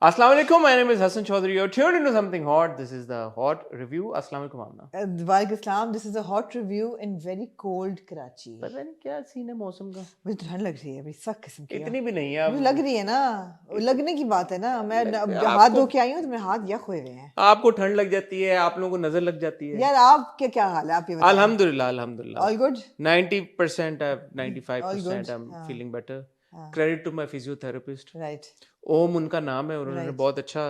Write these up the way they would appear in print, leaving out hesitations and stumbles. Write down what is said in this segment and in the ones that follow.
Assalamu alaikum. My name is Hassan Chaudhary. You're tuned into something hot. This is the hot review. Assalamu alaikum Amna. Walaikum Assalam. This is a hot review in very cold Karachi. पता नहीं क्या scene है मौसम का. मुझे ठंड लग रही है अभी सख्त किस्म की. इतनी भी नहीं है. मुझे लग रही है ना. लगने की बात है ना. मैं हाथ धो के आई हूँ तो मेरे हाथ यख हुए हैं. आपको ठंड लग जाती है. आप लोगों को नजर लग जाती है. यार आप क्या हाल है आप ये बताएं. अल्हम्दुलिल्लाह अल्हम्दुलिल्लाह. All good. 90%, 95% I'm feeling better. Credit to my physiotherapist. Right. ओम उनका नाम है और उन्होंने बहुत अच्छा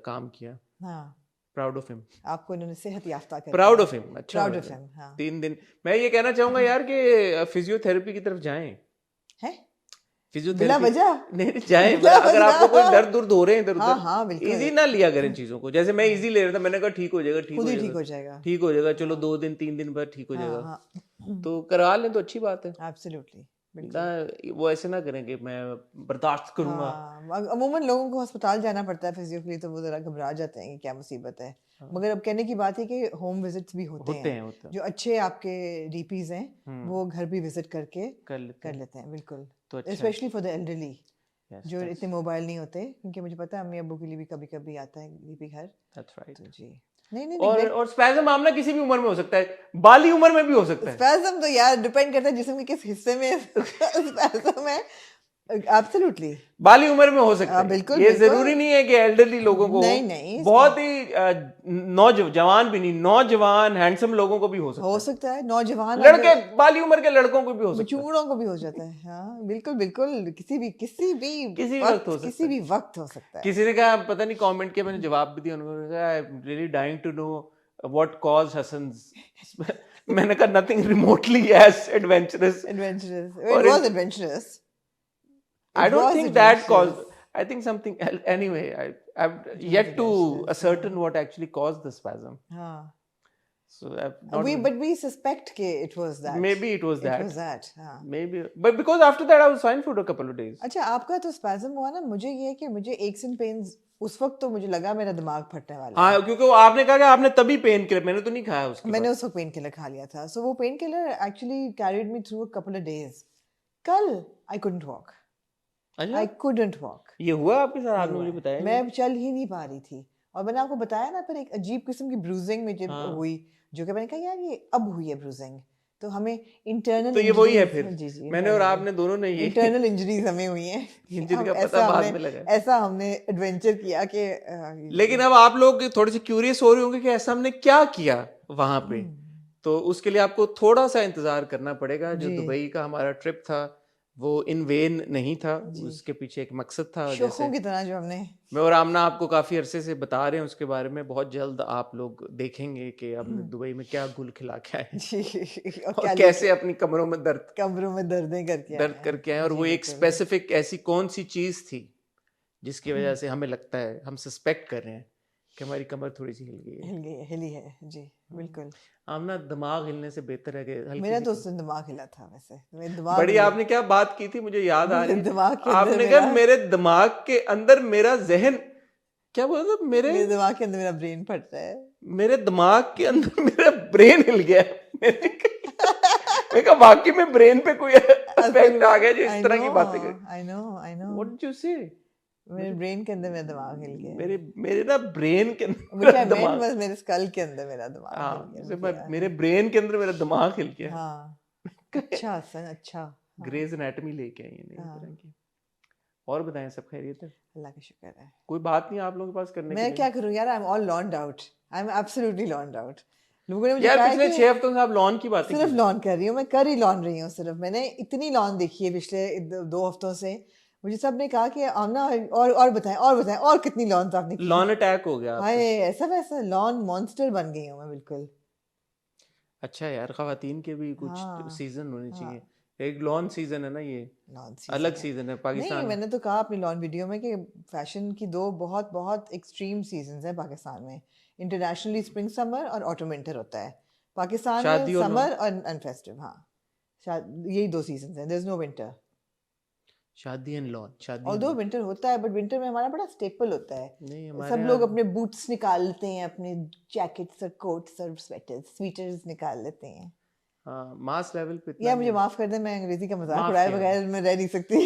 काम किया. हाँ. Proud of him. आपको इन्होंने सेहत याफ्ता कर. Proud of him. अच्छा. Proud of him. 3 दिन. मैं ये कहना चाहूंगा यार कि फिजियोथेरेपी की तरफ जाएं. हैं? फिजियोथेरेपी नहीं जाएं. अगर आपको कोई दर्द हो रहे हैं इधर उधर, इजी ना लिया करें चीजों को. जैसे मैं इजी ले रहा था, मैंने कहा ठीक हो जाएगा, ठीक हो जाएगा, चलो 2 दिन 3 दिन बाद ठीक हो जाएगा. तो करा लें तो अच्छी बात है. एब्सोल्युटली. वो ऐसे ना करें कि मैं बर्दाश्त करूंगा. अमूमन लोगों को अस्पताल जाना पड़ता है फिजियो के लिए, तो वो जरा घबरा जाते हैं कि क्या मुसीबत है. मगर अब कहने की बात है कि होम विजिट्स भी होते हैं. जो अच्छे आपके डीपीज हैं वो घर भी विजिट करके कर लेते हैं. बिल्कुल. तो स्पेशली फॉर द एल्डरली जो इतने मोबाइल नहीं होते, क्योंकि मुझे पता है अम्मी अब्बू के लिए भी कभी कभी आता है डीपी घर. That's right. तो जी नहीं और स्पैज़म आमना किसी भी उम्र में हो सकता है, बाली उम्र में भी हो सकता है. स्पैज़म तो यार डिपेंड करता है जिस्म के किस हिस्से में स्पैज़म है. एब्सोल्युटली बाली उम्र में हो सकता है. बिल्कुल. ये जरूरी नहीं है कि एल्डरली लोगों को. नहीं बहुत ही नौजवान भी नहीं, नौजवान हैंडसम लोगों को भी हो सकता है. नौजवान लड़के, बाली उम्र के लड़कों को भी हो सकता है, चूड़ों को भी हो जाता है. हाँ बिल्कुल. किसी भी वक्त हो सकता है. किसी ने कहा, पता नहीं कमेंट किया, मैंने जवाब भी दिया. उन्होंने कहा I am really dying to know what cause Hasan's. मैंने कहा nothing remotely as adventurous. It was adventurous. I don't think that caused. I think something else. Anyway, I've yet to ascertain what actually caused the spasm. So but we suspect it was that. Maybe it was that. It was that. Maybe, but because after that I was fine for a couple of days. अच्छा, आपका तो spasm हुआ ना. मुझे ये है कि मुझे aches and pains उस वक्त तो मुझे लगा मेरा दिमाग फटने वाला. हाँ, क्योंकि आपने कहा कि आपने तभी पेन किलर, मैंने तो नहीं खाया उसके. मैंने उस वक्त पेन किलर खा लिया था. So वो pain killer actually carried me through a couple of days. कल I couldn't walk. I couldn't walk. ये हुआ आपके साथ? आपने मुझे बताया. मैं चल ही नहीं पा रही थी. और मैंने आपको बताया ना, फिर एक अजीब किस्म की ब्रूजिंग मुझे हुई, जो कि मैंने कहा यार ये अब हुई है ब्रूजिंग, तो हमें इंटरनल. तो ये वही है फिर. जी मैंने और आपने दोनों ने ये इंटरनल इंजरीज हमें हुई हैं. इंजरी का पता बाद में लगा. ऐसा हमने एडवेंचर किया कि. लेकिन अब आप लोग थोड़े से क्यूरियस हो रहे होंगे कि ऐसा हमने क्या किया वहां पे. तो उसके लिए आपको थोड़ा सा इंतजार करना पड़ेगा. जो दुबई का हमारा ट्रिप था वो इन वेन नहीं था. उसके पीछे एक मकसद था. जैसे की तरह जो हमने, मैं और आमना आपको काफी अरसे से बता रहे हैं उसके बारे में. बहुत जल्द आप लोग देखेंगे कि हमने दुबई में क्या गुल खिला के आए और कैसे अपनी कमरों में दर्द करके आए. और वो एक स्पेसिफिक ऐसी कौन सी चीज थी जिसकी वजह से हमें लगता है, हम सस्पेक्ट कर रहे हैं कि हमारी कमर थोड़ी सी हिली है. जी बिल्कुल. आमना, दिमाग हिलने से बेहतर है कि मेरा तो दिमाग हिला था. वैसे बड़ी आपने क्या बात की थी मुझे याद आ रही है. आपने कहा मेरे दिमाग के अंदर मेरा जहन, क्या बोला था? मेरे दिमाग के अंदर मेरा ब्रेन फटता है. मेरे दिमाग के अंदर मेरा ब्रेन हिल गया. मैंने कहा वाकई में ब्रेन पे कोई इफेक्ट आ गया जो इस तरह की बातें कर. I know. What did you से? मेरे ब्रेन के अंदर मेरा दिमाग हिल गया. मेरे ना ब्रेन के अंदर दिमाग, बस मेरे स्कल के अंदर मेरा दिमाग हिल गया. मेरे ब्रेन के अंदर मेरा दिमाग हिल गया. हाँ. अच्छा सन. अच्छा. ग्रेज एनाटॉमी लेके आई है नई तरह की. और बताएं, सब खैरियत है? अल्लाह का शुक्र है. कोई बात नहीं आप लोगों के पास करने की? मैं क्या करूं यार, I am all law and out. I am absolutely law and out. लोगों ने मुझे यार पिछले 6 हफ्तों से आप लॉन की बात सिर्फ लॉन कर रही हूँ. मैं कर ही लॉन रही हूँ सिर्फ. मैंने इतनी लॉन देखी है पिछले 2 हफ्तों से. मुझे सब ने कहा कि आमना और बताएं और कितनी लॉन तो आपने. लॉन अटैक हो गया. हाय, ऐसा वैसा लॉन मॉन्स्टर बन गई हूँ मैं बिल्कुल. अच्छा यार, खवातीन के भी कुछ सीजन होने चाहिए. एक लॉन सीजन है ना, ये अलग सीजन है पाकिस्तान. नहीं, मैंने तो कहा अपनी लॉन वीडियो में कि फैशन की 2 बहुत बहुत एक्सट्रीम सीजन्स हैं पाकिस्तान में. इंटरनेशनली स्प्रिंग समर और ऑटम विंटर होता है. पाकिस्तान में समर और फेस्टिव. हाँ, यही 2 सीजन्स हैं. There is no winter. Shaadi and lawn. Although winter होता है, बट विंटर में हमारा बड़ा स्टेपल होता है. सब लोग अपने बूट्स निकाल लेते हैं, अपने जैकेट्स और कोट्स और स्वेटर्स निकाल लेते हैं. मास लेवल पे. यार मुझे माफ कर दे, मैं अंग्रेजी का मजाक उड़ाए बगैर मैं रह नहीं सकती.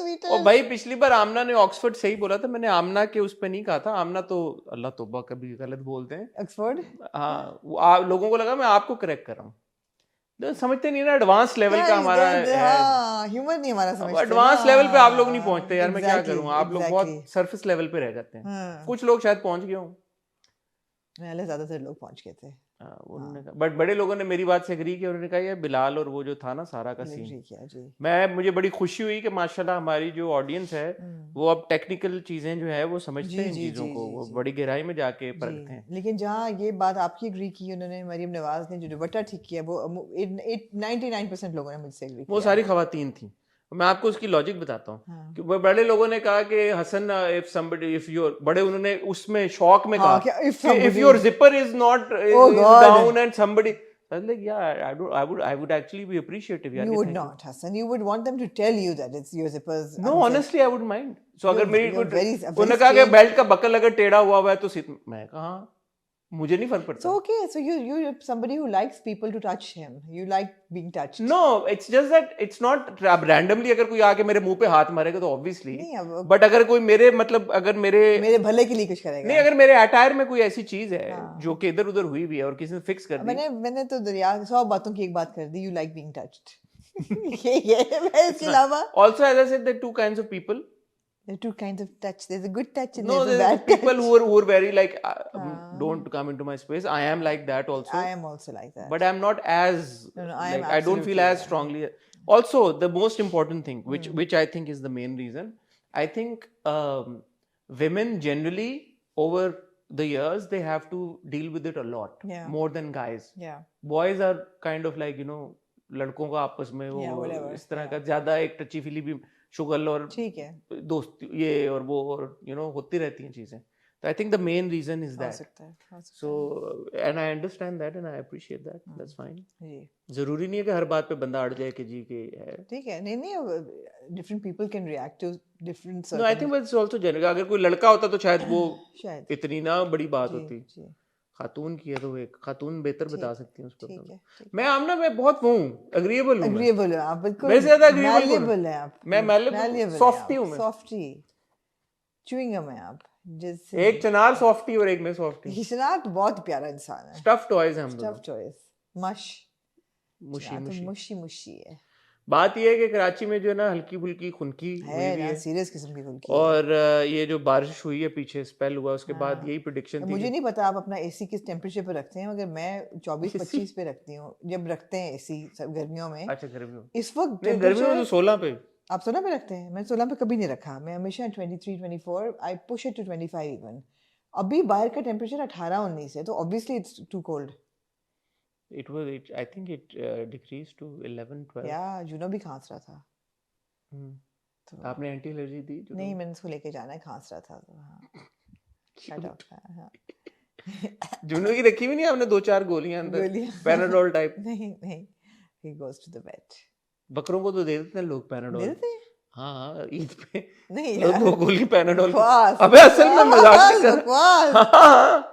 sweetest. और भाई पिछली बार आमना ने ऑक्सफोर्ड सही बोला था, मैंने आमना के उस पे नहीं कहा था, आमना तो अल्लाह तौबा कभी गलत बोलते हैं ऑक्सफोर्ड, हाँ, लोगों को लगा मैं आपको करेक्ट कर रहा हूँ, तो समझते नहीं ना एडवांस लेवल का हमारा ह्यूमर नहीं हमारा समझते, एडवांस लेवल पे आप लोग नहीं पहुंचते यार, मैं क्या करूँ, आप लोग exactly. बहुत सरफेस लेवल पे रह जाते हैं, कुछ लोग शायद पहुंच गए हों, ज्यादातर लोग पहुंच गए थे। उन्होंने कहा, बट बड़े लोगों ने मेरी बात से एग्री किया, उन्होंने कहा ये बिलाल और वो जो था ना सारा का सीन, मुझे बड़ी खुशी हुई कि माशाल्लाह हमारी जो ऑडियंस है वो अब टेक्निकल चीजें जो है वो समझते हैं चीजों को, वो बड़ी गहराई में जाके परखते हैं। लेकिन जहाँ ये बात आपकी एग्री की उन्होंने, मरियम नवाज ने जो दुपट्टा ठीक किया, वो 99% लोगों ने मुझसे एग्री किया। वो सारी खवातीन थी। मैं आपको उसकी लॉजिक बताता हूँ कि बड़े लोगों ने कहा कि हसन इफ योर बड़े उन्होंने उसमें शौक में कहा if your zipper is not down and somebody, I was like, yeah, I would actually be appreciative. You would not, Hassan. You would want them to tell you that it's your zippers. No, honestly, I wouldn't mind. So अगर मेरी उन्होंने कहा कि belt का buckle अगर टेढ़ा हुआ है तो मैं कहा मुझे नहीं फर्क पड़ता. So okay, so you're somebody who likes people to touch him. You like being touched. No, it's just that it's not randomly अगर कोई आके मेरे मुंह पे हाथ मारेगा तो obviously. But अगर कोई मेरे मतलब अगर मेरे भले के लिए कुछ करेगा. नहीं, अगर मेरे अटायर में कोई ऐसी चीज है जो कि इधर उधर हुई भी है और किसी ने फिक्स कर दी. मैंने तो दरिया 100 बातों की एक बात कर दी. You like being touched. ये इसके अलावा. Also, as I said, there are two kinds of people. There are two kinds of touch. There's a good touch and there's a bad people touch. who are very like don't come into my space. I am like that also. I am also like that. But I'm not as I don't feel as strongly. Also, the most important thing, which I think is the main reason, I think women generally over the years they have to deal with it a lot more than guys. Boys are kind of like लड़कों का आपस में वो इस तरह का ज्यादा एक टची फीली भी शुगल और ठीक है दोस्त ये और वो और होती रहती हैं चीजें. तो I think the main reason is that. So and I understand that and I appreciate that. That's fine. जरूरी नहीं है कि हर बात पे बंदा अड़ जाए कि जी के है. ठीक है. नहीं different people can react to different. No, I think it's also general. अगर कोई लड़का होता तो शायद वो इतनी ना बड़ी बात होती. खातून की है तो एक खातून बेहतर बता सकती है उस पर. मैं आमना मैं बहुत हूँ एग्रीएबल हूँ आप बिल्कुल. मेरे से ज्यादा एग्रीएबल है आप. मैं मैलेबल सॉफ्टी हूँ. मैं सॉफ्टी च्यूइंग गम है आप. जैसे एक चनार सॉफ्टी और एक मैं सॉफ्टी. चनार तो बहुत प्यारा इंसान है. स्टफ टॉयज हम लोग. स्टफ टॉयज मुशी है. बात ये है कि कराची में जो है ना हल्की फुल्की खुनकी है, सीरियस किस्म की खुनकी. और ये जो बारिश हुई है पीछे स्पेल हुआ उसके बाद यही प्रेडिक्शन थी. मुझे नहीं पता आप अपना एसी किस टेम्परेचर पे रखते हैं, मगर मैं 24-25 पे रखती हूँ जब रखते हैं एसी गर्मियों में. अच्छा गर्मियों इस वक्त गर्मियों में 16 पे. आप 16 पे रखते हैं? मैं 16 पे कभी नहीं रखा. मैं हमेशा 23-24 I push it to 25 even. अभी बाहर का टेम्परेचर 18-19 है तो obviously it's too cold. I think it decreased to 11-12. Yeah, Juno भी खांस रहा था. तो आपने एंटी एलर्जी दी? नहीं, मैंने उसको लेके जाना है, खांस रहा था तो हाँ. Shut up. जुनो की रखी भी नहीं आपने 2-4 गोलियां अंदर पैराडोल टाइप? नहीं, he goes to the vet. बकरों को तो दे देते हैं लोग पैराडोल. दे देते हैं? हाँ ईद पे नहीं यार 2 गोली पैराडोल. अबे असल में मजाक कर रहा.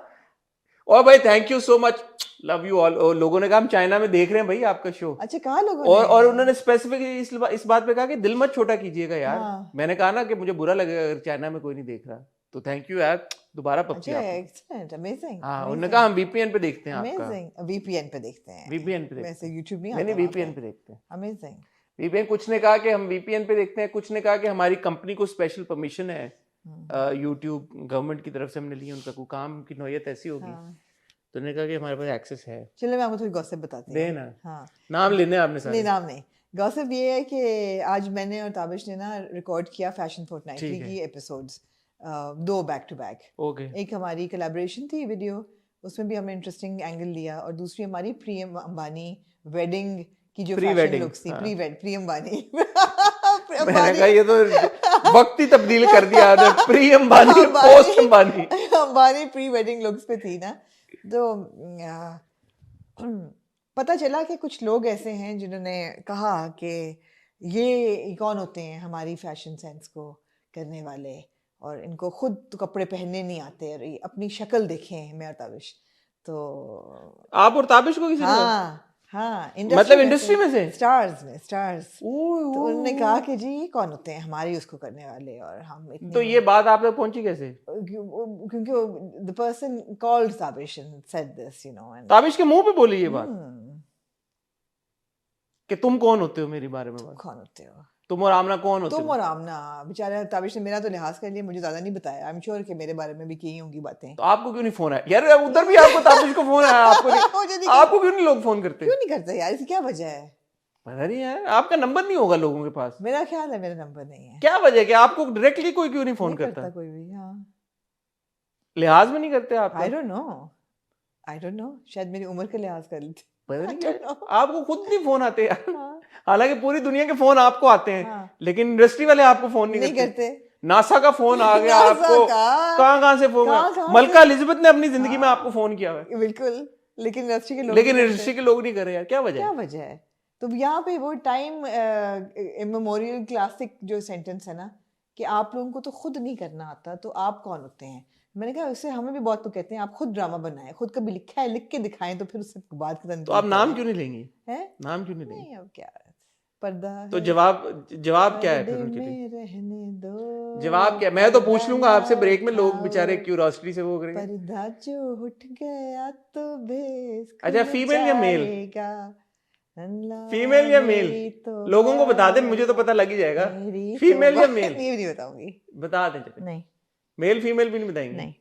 और भाई thank you so much, love you all. लोगों ने कहा हम चाइना में देख रहे हैं भाई आपका शो. अच्छा कहा लोगों ने? और उन्होंने स्पेसिफिकली इस बात पे कहा कि दिल मत छोटा कीजिएगा यार. मैंने कहा ना कि मुझे बुरा लगेगा अगर चाइना में कोई नहीं देख रहा. तो थैंक यू यार दोबारा पप्पी. Excellent, amazing. हाँ उन्होंने कहा हम वीपीएन पे देखते हैं आपका. अमेजिंग. वीपीएन पे देखते हैं. वीपीएन पे वैसे यूट्यूब नहीं. मैंने वीपीएन पे देखते हैं. अमेजिंग. वीपीएन कुछ ने कहा कि हम वीपीएन पे देखते हैं, कुछ ने कहा कि हमारी कंपनी को स्पेशल परमिशन है यूट्यूब गवर्नमेंट की तरफ से हमने ली. उनका कोई काम की नौयत ऐसी होगी तो उन्होंने कहा कि हमारे पास एक्सेस है. चलो मैं आपको थोड़ी गॉसिप बताती हूँ. देना. हाँ नाम लेने आपने सारे. नहीं नाम नहीं. गॉसिप ये है कि आज मैंने और ताबिश ने ना रिकॉर्ड किया फैशन फोर्टनाइटली की episodes 2 back to back. Okay. एक हमारी कोलैबोरेशन थी वीडियो, उसमें भी हमने इंटरेस्टिंग एंगल लिया, और दूसरी हमारी प्रियम अंबानी वेडिंग की जो फैशन लुक्स थी. प्री अंबानी. मैंने कहा ये तो वक्त ही तब्दील कर दिया आपने. Pre Ambani post Ambani. Ambani pre wedding looks पे थी ना. तो पता चला कि कुछ लोग ऐसे हैं जिन्होंने कहा कि ये कौन होते हैं हमारी फैशन सेंस को करने वाले, और इनको खुद तो कपड़े पहनने नहीं आते और अपनी शक्ल देखें मैं और ताबिश. तो आप और ताबिश को किसी हाँ हाँ, मतलब इंडस्ट्री में से स्टार्स तो उन्होंने कहा कि जी ये कौन होते हैं हमारी उसको करने वाले, और हम इतने तो ये बात आप तक पहुंची कैसे? क्योंकि the person called Tabish and said this, you know, and Tabish के मुंह पे बोली ये बात कि तुम कौन होते हो मेरे बारे में बात? कौन होते हो तुम और आमना कौन होते हो? तुम और आमना बेचारा ताबिश ने मेरा तो लिहाज कर लिया, मुझे ज्यादा नहीं बताया। आई एम श्योर कि मेरे बारे में भी की होंगी बातें। तो आपको क्यों नहीं फोन आया यार? उधर भी आपको ताबिश को फोन आया, आपको नहीं आपको क्यों नहीं लोग फोन करते? क्यों नहीं करते यार, इसकी क्या वजह है? पता नहीं यार, आपका नंबर नहीं होगा लोगों के पास। मेरा ख्याल है मेरा नंबर नहीं है। क्या वजह है कि आपको डायरेक्टली कोई क्यों नहीं फोन करता? कोई भी, हाँ, लिहाज में नहीं करते आप? आई डोंट नो, शायद मेरी उम्र का लिहाज कर लेते। पता नहीं क्या, आपको खुद नहीं फोन आते यार। हालांकि पूरी दुनिया के फोन आपको आते हैं, लेकिन इंडस्ट्री वाले आपको फोन नहीं करते। नासा का फोन आ गया आपको, कहाँ से फोन आया? मलका एलिजाबेथ ने अपनी जिंदगी में आपको फोन किया है। बिल्कुल, लेकिन इंडस्ट्री के लोग नहीं कर रहे यार। क्या वजह है? तो यहाँ पे वो टाइम इमेमोरियल क्लासिक जो सेंटेंस है ना कि आप लोगों को तो खुद नहीं करना आता तो आप कौन होते हैं। मैंने कहा उससे हमें भी बहुत तो कहते हैं आप खुद ड्रामा बनाएं, खुद कभी लिखा है, लिख के दिखाएं, तो फिर उससे बात खत्म। तो आप नाम क्यों नहीं लेंगे? नाम क्यों नहीं लेंगे? अब क्या पर्दा है। तो जवाब क्या है फिर उनके लिए? रहने दो, जवाब क्या? मैं तो पूछ लूंगा आपसे ब्रेक में, लोग बेचारे क्यूरियोसिटी से वो करेंगे। पर्दा जो उठ गया तो बेस। अच्छा, फीमेल या मेल? फीमेल या मेल? लोगों को बता दे, मुझे तो पता लग ही जाएगा। फीमेल या मेल? नहीं बताऊंगी। बता दें। नहीं, मेल फीमेल भी नहीं बताएंगे? नहीं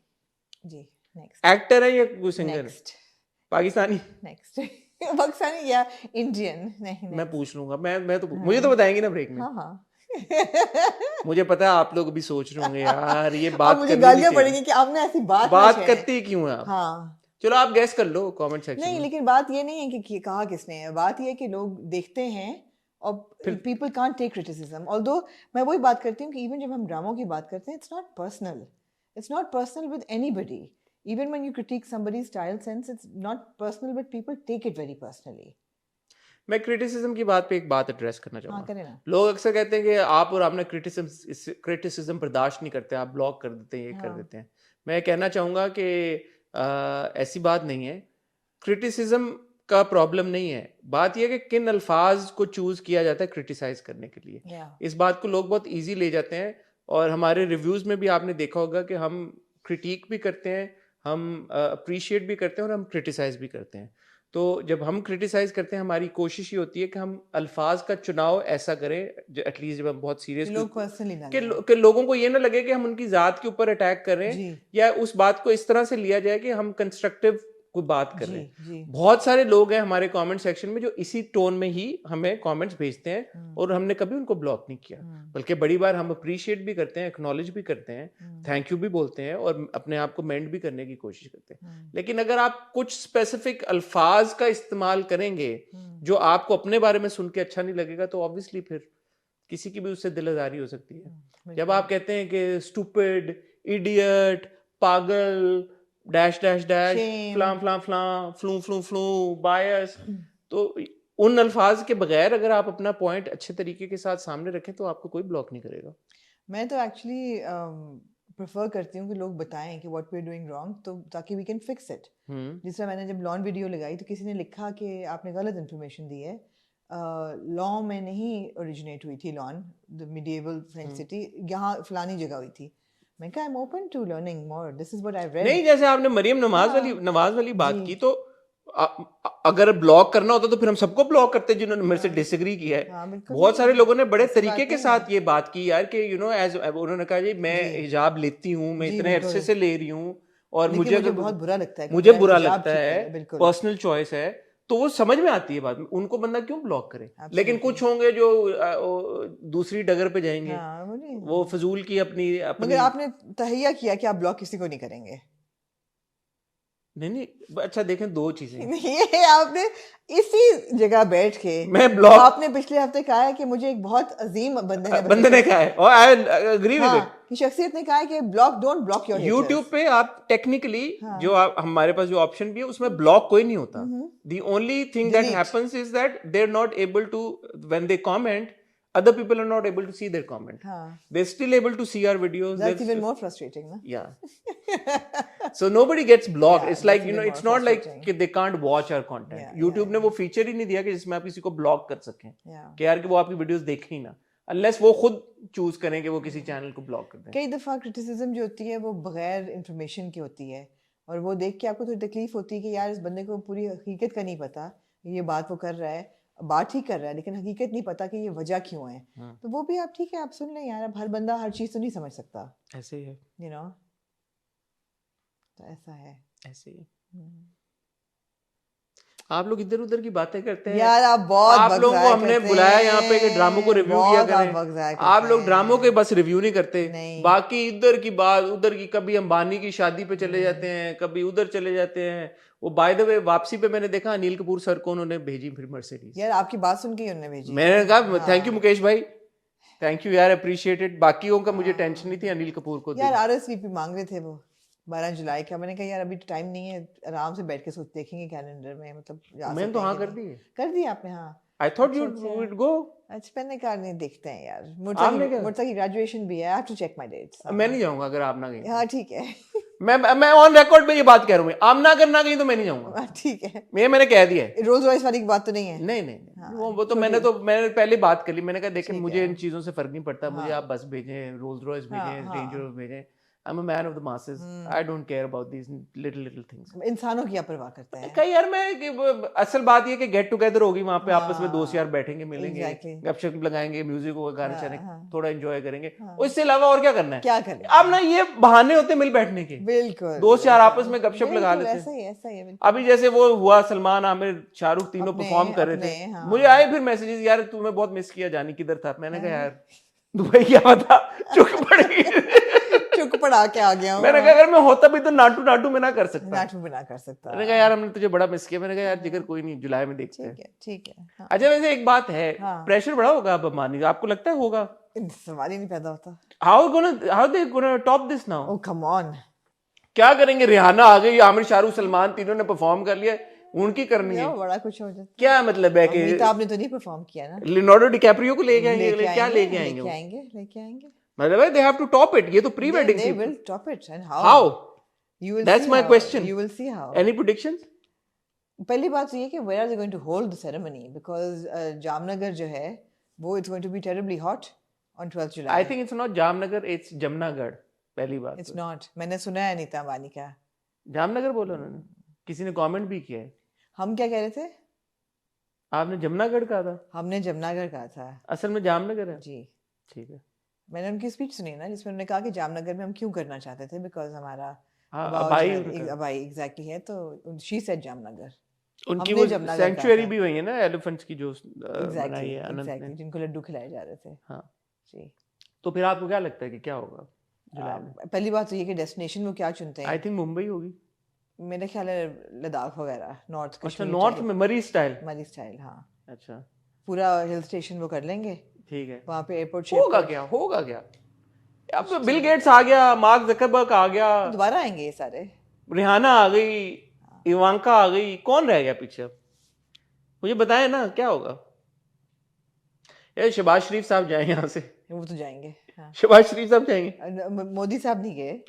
जी। नेक्स्ट। एक्टर है या कोई सिंगर? पाकिस्तानी? नेक्स्ट। पाकिस्तानी या इंडियन? नहीं, मैं पूछ लूंगा। मैं तो मुझे तो बताएंगे ना ब्रेक में। हाँ। मुझे पता है आप लोग भी सोच रहे होंगे यार ये बात मुझे गालियां पड़ेंगी कि आपने ऐसी बात करती क्यों है आप? हाँ, चलो आप गैस कर लो कमेंट सेक्शन में। नहीं, लेकिन बात ये नहीं है कि कहा किसने है, बात ये है कि लोग देखते हैं और people can't take criticism. Although मैं वही बात करती हूँ कि इवन जब हम ड्रामों की बात करते हैं, it's not personal with anybody. Even when you critique somebody's style sense, it's not personal, but people take it very personally. मैं क्रिटिसिज्म की बात पे एक बात एड्रेस करना चाहूँगा। हाँ, लोग अक्सर कहते हैं कि आप और आपने क्रिटिसिज्म बर्दाश्त नहीं करते, आप ब्लॉक कर देते हैं, ये कर देते हैं। मैं कहना चाहूँगा कि ऐसी बात नहीं है। क्रिटिसिज्म का प्रॉब्लम नहीं है, बात यह है कि किन अल्फाज को चूज किया जाता है क्रिटिसाइज करने के लिए। इस बात को लोग बहुत इजी ले जाते हैं, और हमारे रिव्यूज में भी आपने देखा होगा कि हम क्रिटिक भी करते हैं, हम अप्रिशिएट भी करते हैं और हम क्रिटिसाइज भी करते हैं। तो जब हम क्रिटिसाइज करते हैं, हमारी कोशिश ये होती है कि हम अल्फाज का चुनाव ऐसा करें जो एटलीस्ट जब हम बहुत सीरियस कि लोगों को ये ना लगे कि हम उनकी जात के ऊपर अटैक कर रहे हैं, या उस बात को इस तरह से लिया जाए कि हम कंस्ट्रक्टिव कोई बात कर रहे हैं। बहुत सारे लोग हैं हमारे कमेंट सेक्शन में जो इसी टोन में ही हमें कमेंट्स भेजते हैं, और हमने कभी उनको ब्लॉक नहीं किया, बल्कि बड़ी बार हम अप्रिशिएट भी करते हैं, एक्नॉलेज भी करते हैं, थैंक यू भी बोलते हैं, और अपने आप को मेंट भी करने की कोशिश करते हैं। लेकिन अगर आप कुछ स्पेसिफिक अल्फाज का इस्तेमाल करेंगे जो आपको अपने बारे में सुन के अच्छा नहीं लगेगा, तो ऑब्वियसली फिर किसी की भी उससे दिलदारी हो सकती है। जब आप कहते हैं कि स्टूपिड, इडियट, पागल, डैश डैश डैश, फ्लां फ्लां फ्लां, फ्लू फ्लू फ्लू, बायस, तो उन अल्फाज के बगैर अगर आप अपना पॉइंट अच्छे तरीके के साथ सामने रखें तो आपको कोई ब्लॉक नहीं करेगा। मैं तो एक्चुअली प्रेफर करती हूँ कि लोग बताएं कि what we are doing wrong, तो ताकि वी कैन फिक्स इट। जिस तरह मैंने जब लॉन वीडियो लगाई तो किसी ने लिखा कि आपने गलत इन्फॉर्मेशन दी है, लॉ में नहीं ओरिजिनेट हुई थी Laon, the medieval French city, यहाँ फलानी जगह हुई थी। मैं कहा I am open to learning more, this is what I read. नहीं, जैसे आपने मरियम नवाज वाली बात की, तो अगर ब्लॉक करना होता तो फिर हम सबको ब्लॉक करते जिन्होंने मेरे से डिसएग्री किया है। बहुत सारे लोगों ने बड़े तरीके के साथ ये बात की यार कि यू नो एज उन्होंने कहा जी मैं हिजाब लेती हूँ, मैं इतने अरसे से ले रही हूँ, और मुझे बहुत बुरा लगता है, मुझे बुरा लगता है, पर्सनल चॉइस है, तो वो समझ में आती है बात। उनको बंदा क्यों ब्लॉक करे? लेकिन कुछ होंगे जो दूसरी डगर पे जाएंगे, वो फजूल की अपनी मगर आपने तहैया किया कि आप ब्लॉक किसी को नहीं करेंगे। नहीं, अच्छा देखें, दो चीजें ये आपने इसी जगह बैठ के मैं ब्लॉक, आपने पिछले हफ्ते कहा है कि मुझे एक बहुत अजीम बंदे ने कहा है, और आई एग्री विद इट, कि शख्सियत ने कहा है कि don't block your haters. YouTube पे आप टेक्निकली जो हमारे पास जो ऑप्शन भी है उसमें ब्लॉक कोई नहीं होता। The only thing that happens is that they're not able to, when they comment, other people are not able to see their comment. They're still able to see our videos. That's even more frustrating, na? Yeah. So nobody gets blocked. Yeah, It's like, that's even it's more not like frustrating. कि they can't watch our content. Yeah, YouTube ने yeah. वो feature ही नहीं दिया कि जिसमें आप किसी को ब्लॉक कर सकें Yeah. कि यार कि वो आपकी वीडियोस देखें ही ना, अनलेस वो खुद चूज करें कि वो किसी चैनल को ब्लॉक कर दें. कई दफ़ा क्रिटिसिज्म जो होती है वो बगैर इंफॉर्मेशन की होती है, और वो देख के आपको थोड़ी तकलीफ होती है कि यार इस बंदे को पूरी हकीकत का नहीं पता, ये बात वो कर रहा है, बात ही कर रहा है, लेकिन हकीकत नहीं पता कि ये वजह क्यों है. तो वो भी आप ठीक है, आप सुन लें यार. अब हर बंदा हर चीज़ तो नहीं समझ सकता, ऐसे ही है, यू नो. तो ऐसा है, ऐसे ही. आप लोग इधर उधर की बातें करते हैं यार. आप बहुत आप लोगों को हमने बुलाया यहाँ पे कि ड्रामों को रिव्यू किया करें. आप लोग ड्रामों के बस रिव्यू नहीं करते, बाकी इधर की बात उधर की, कभी अंबानी की शादी पे चले जाते हैं, कभी उधर चले जाते हैं. वो बाय द वे वापसी पे मैंने देखा अनिल कपूर सर को उन्होंने भेजी फिर मर्सिडीज. यार आपकी बात सुन के ही उन्होंने भेजी. मैंने कहा थैंक यू मुकेश भाई, थैंक यू यार, अप्रिशिएटेड. बाकियों का मुझे टेंशन नहीं थी, अनिल कपूर को यार RSVP मांग रहे थे वो 12 जुलाई का. मैंने कहा यार अभी तो टाइम नहीं है, आराम से बैठ के सोच देखेंगे कैलेंडर में, मतलब मैंने तो हाँ कर दी. कर दी आपने? हाँ. I thought you would go. अच्छा, मैंने कहा नहीं, देखते हैं यार. मुर्तजा की ग्रेजुएशन भी है, I have to check my dates. मैं नहीं जाऊंगा अगर आप ना गई. हाँ ठीक है. मैं ऑन रिकॉर्ड पे ये बात कह रहा हूँ, आप ना करना गई तो मैं नहीं जाऊंगा. ठीक है, मैंने कह दिया है. रोल्स रॉयस वाली की बात तो नहीं है? नहीं. वो तो मैंने पहले बात कर ली. मैंने कहा देखें मुझे इन चीजों से फर्क नहीं पड़ता, मुझे आप बस भेजें, रोल्स रॉयस भेजें, रेंज रोवर भेजें. I'm a man of the masses. I don't care about these little things. इंसानों की आप परवाह करते हैं. कई यार मैं असल बात ये कि गेट टुगेदर होगी वहाँ पे, आपस में दोस्त यार बैठेंगे, मिलेंगे, गपशप लगाएंगे, म्यूजिक होगा, गाने चलेंगे, थोड़ा एंजॉय करेंगे. इससे अलावा और क्या करना है? क्या करें? अब ना ये बहाने होते मिल बैठने के. बिल्कुल. दोस्त यार आपस में गपशप लगा लेते. ऐसा ही है. अभी जैसे वो हुआ, सलमान, आमिर, शाहरुख तीनों परफॉर्म कर रहे थे. मुझे आए फिर मैसेजेस, यार तुम्हें बहुत मिस किया, जानी किधर था? मैंने कहा यार दुबई क्या पता, चुक पड़ गई. चुक पड़ा के आ गया हूं. मैंने कहा अगर मैं होता भी तो नाटू में ना कर सकता. मैंने कहा यार हमने तुझे बड़ा मिस किया. मैंने कहा यार जिगर कोई नहीं, जुलाई में देखते हैं. ठीक है. हाँ. अच्छा वैसे एक बात है, प्रेशर बड़ा होगा अब अंबानी, आपको लगता है होगा? सवाल ही नहीं पैदा होता. How they gonna top this now? Oh come on. क्या करेंगे? रिहाना आ गई, आमिर, शाहरुख, सलमान तीनों ने परफॉर्म कर लिया, उनकी करनी है. बड़ा कुछ हो जाता. क्या मतलब है कि अमिताभ ने तो नहीं परफॉर्म किया ना. लियोनार्डो डिकैप्रियो को लेके आएंगे, क्या लेके आएंगे? मतलब they have to top it. ये तो प्री वेडिंग थी. They will top it. And how? How? You will That's see my how. question. You will see how. Any predictions? पहली बात तो ये कि where are they going to hold the ceremony? Because Jamnagar जो है वो it's going to be terribly hot on 12th July. I think it's not Jamnagar, it's जमनागढ़. पहली बात. It's not. मैंने सुना है अनीता अंबानी का. जामनगर बोला उन्होंने, किसी ने कमेंट भी किया है. हम क्या कह रहे थे? आपने जमनागढ़ कहा था. हमने जमनागढ़ कहा था. असल में जामनगर है. जी ठीक है. मैंने उनकी स्पीच सुनी ना, जिसमें उन्होंने कहा कि जामनगर में हम क्यों करना चाहते थे, बिकॉज हमारा अबाई एग्जैक्टली है, तो शी सेड जामनगर. उनकी वो सैंक्चुअरी भी हुई है ना एलिफेंट्स की जो बनाई है अनंत ने, जिनको लड्डू खिलाए जा रहे थे. हाँ जी. तो फिर आपको क्या लगता है कि क्या होगा जुलाई में? पहली बात तो ये कि डेस्टिनेशन वो क्या चुनते हैं. आई थिंक मुंबई होगी. मेरे ख्याल है लद्दाख वगैरह, नॉर्थ कश्मीर. अच्छा नॉर्थ में मरी स्टाइल. हाँ. अच्छा पूरा हिल स्टेशन वो कर लेंगे. ठीक है. वहाँ पे एयरपोर्ट होगा क्या? अब तो बिल गेट्स आ गया, मार्क ज़करबर्ग आ गया, दोबारा आएंगे ये सारे. रिहाना आ गई, इवांका आ गई, कौन रह गया पीछे? मुझे बताएं ना क्या होगा. यार शहबाज शरीफ साहब जाए यहाँ से. वो तो जाएंगे. हाँ. शहबाज शरीफ साहब जाएंगे. मोदी साहब नहीं गए.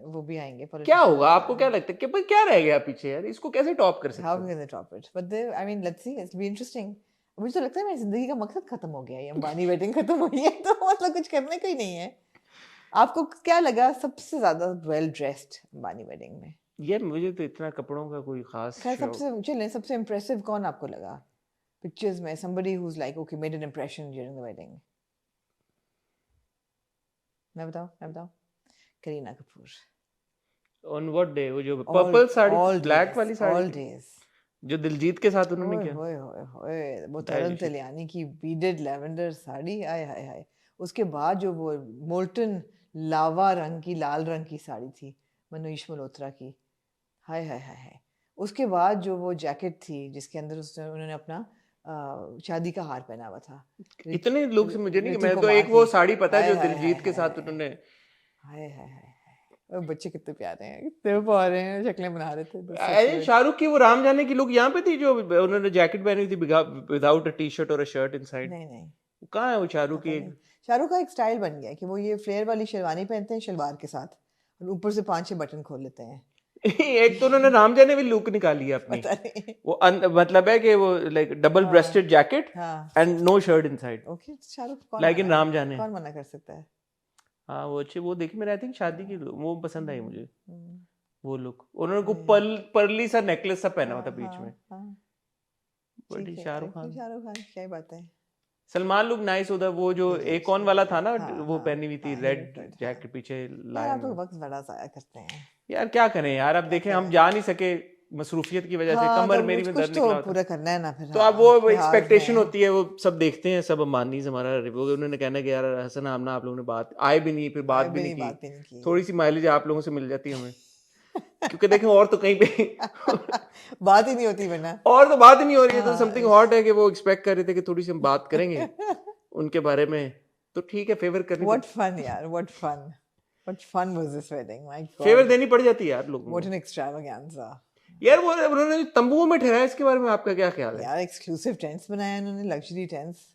वो भी आएंगे. क्या होगा? आपको क्या लगता है कि भाई क्या रह गया पीछे यार? इसको कैसे टॉप कर सकते हैं? How can they top it? But they, I mean, let's see. It'll be interesting. मुझे तो लगता है मेरी जिंदगी का मकसद खत्म हो गया है. अंबानी वेडिंग खत्म हुई है तो मतलब कुछ करने का ही नहीं है. आपको क्या लगा सबसे ज्यादा वेल ड्रेस्ड अंबानी वेडिंग में? यार मुझे तो इतना कपड़ों का कोई खास सबसे इम्प्रेसिव कौन आपको लगा पिक्चर्स में? somebody who's like okay made an impression during the wedding. मैं बताऊं? Kareena Kapoor. On what day? वो जो पर्पल साड़ी, ब्लैक वाली साड़ी. All days. जो दिलजीत के साथ उन्होंने किया. ओए वो तरन तलियानी की बीडेड लेवेंडर साड़ी, हाय. उसके बाद जो वो मोल्टन लावा रंग की, लाल रंग की साड़ी थी मनोज मल्होत्रा की, हाय. उसके बाद जो वो जैकेट थी जिसके अंदर उन्होंने अपना शादी का हार पहना हुआ था. इतने लोग से मुझे नहीं, मैं तो एक वो साड़ी पता है जो दिलजीत के साथ उन्होंने. हाय बच्चे कितने प्यारे हैं, कितने प्यारे हैं, शक्लें बना रहे थे. अरे शाहरुख की वो राम जाने की लुक यहाँ पे थी जो उन्होंने जैकेट पहनी थी विदाउट अ टी शर्ट और अ शर्ट इनसाइड. नहीं कहाँ है वो शाहरुख की? शाहरुख का एक स्टाइल बन गया कि वो ये फ्लेयर वाली शेरवानी पहनते हैं शलवार के साथ, और ऊपर से 5-6 बटन खोल लेते हैं। एक तो उन्होंने राम जाने भी लुक निकाली है अपनी, वो मतलब है कि वो like double breasted jacket and no shirt inside. Okay, Shahrukh कौन लाइक इन राम जाने, कौन मना कर सकता है? हाँ वो अच्छी, वो देखी मैंने, आई थिंक शादी की, वो पसंद आई मुझे वो लुक। उन्होंने को पर्ली सा नेकलेस सा पहना हुआ था बीच में, बड़ी शाहरुख खान क्या बात है। सलमान लुक नाइस उधर, वो जो एक कौन वाला था ना, वो पहनी हुई थी रेड जैकेट पीछे लाइन में। वक्त बड़ा ज़ाया करते हैं यार, क्या करें यार, अब देखें हम जा नहीं सके मसरूफियत की वजह से, कमर मेरी में दर्द निकला पूरा करना है ना फिर। तो अब वो एक्सपेक्टेशन होती है, वो सब देखते हैं, सब अमानी से हमारा रिव्यू, उन्होंने कहना कि यार हसन आमना आप लोगों ने बात आए भी नहीं, फिर बात भी नहीं की, थोड़ी सी माइलेज आप लोगों से मिल जाती है हमें क्योंकि देखें और तो कहीं पे बात ही नहीं होती, वरना और तो बात ही नहीं हो रही है, तो समथिंग हॉट है कि वो एक्सपेक्ट कर रहे थे कि थोड़ी सी हम बात करेंगे उनके बारे में, तो ठीक है फेवर करनी। व्हाट फन यार, what fun was this wedding, my god. Favour देनी पड़ जाती है यार लोगों को। व्हाट एन एक्सट्रावागेंजा यार, वो उन्होंने तंबुओं में ठहराया, इसके बारे में आपका क्या ख्याल है? यार एक्सक्लूसिव टेंट्स बनाया उन्होंने, लग्जरी टेंट्स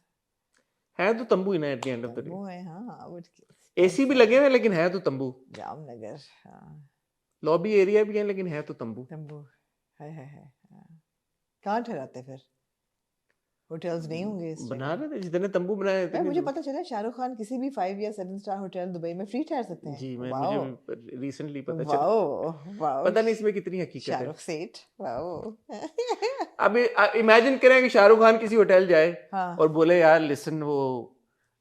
है तो तंबू ही ना at the end of the day. वो है, हां एसी भी लगे हुए हैं लेकिन है तो तंबू। जामनगर, हां लॉबी एरिया भी है लेकिन है तो तंबू। है। कहाँ ठहराते फिर? होटल्स नहीं होंगे इस बना रहे थे जितने तंबू बनाए थे। मुझे पता चला शाहरुख खान किसी भी 5 या 7 स्टार होटल दुबई में फ्री ठहर सकते हैं। जी, मुझे रिसेंटली पता चला। वाओ, पता नहीं इसमें कितनी हकीकत है। शाहरुख सेठ, वाओ। अब इमेजिन करें कि शाहरुख खान किसी होटल जाए और बोले यार लिसन, वो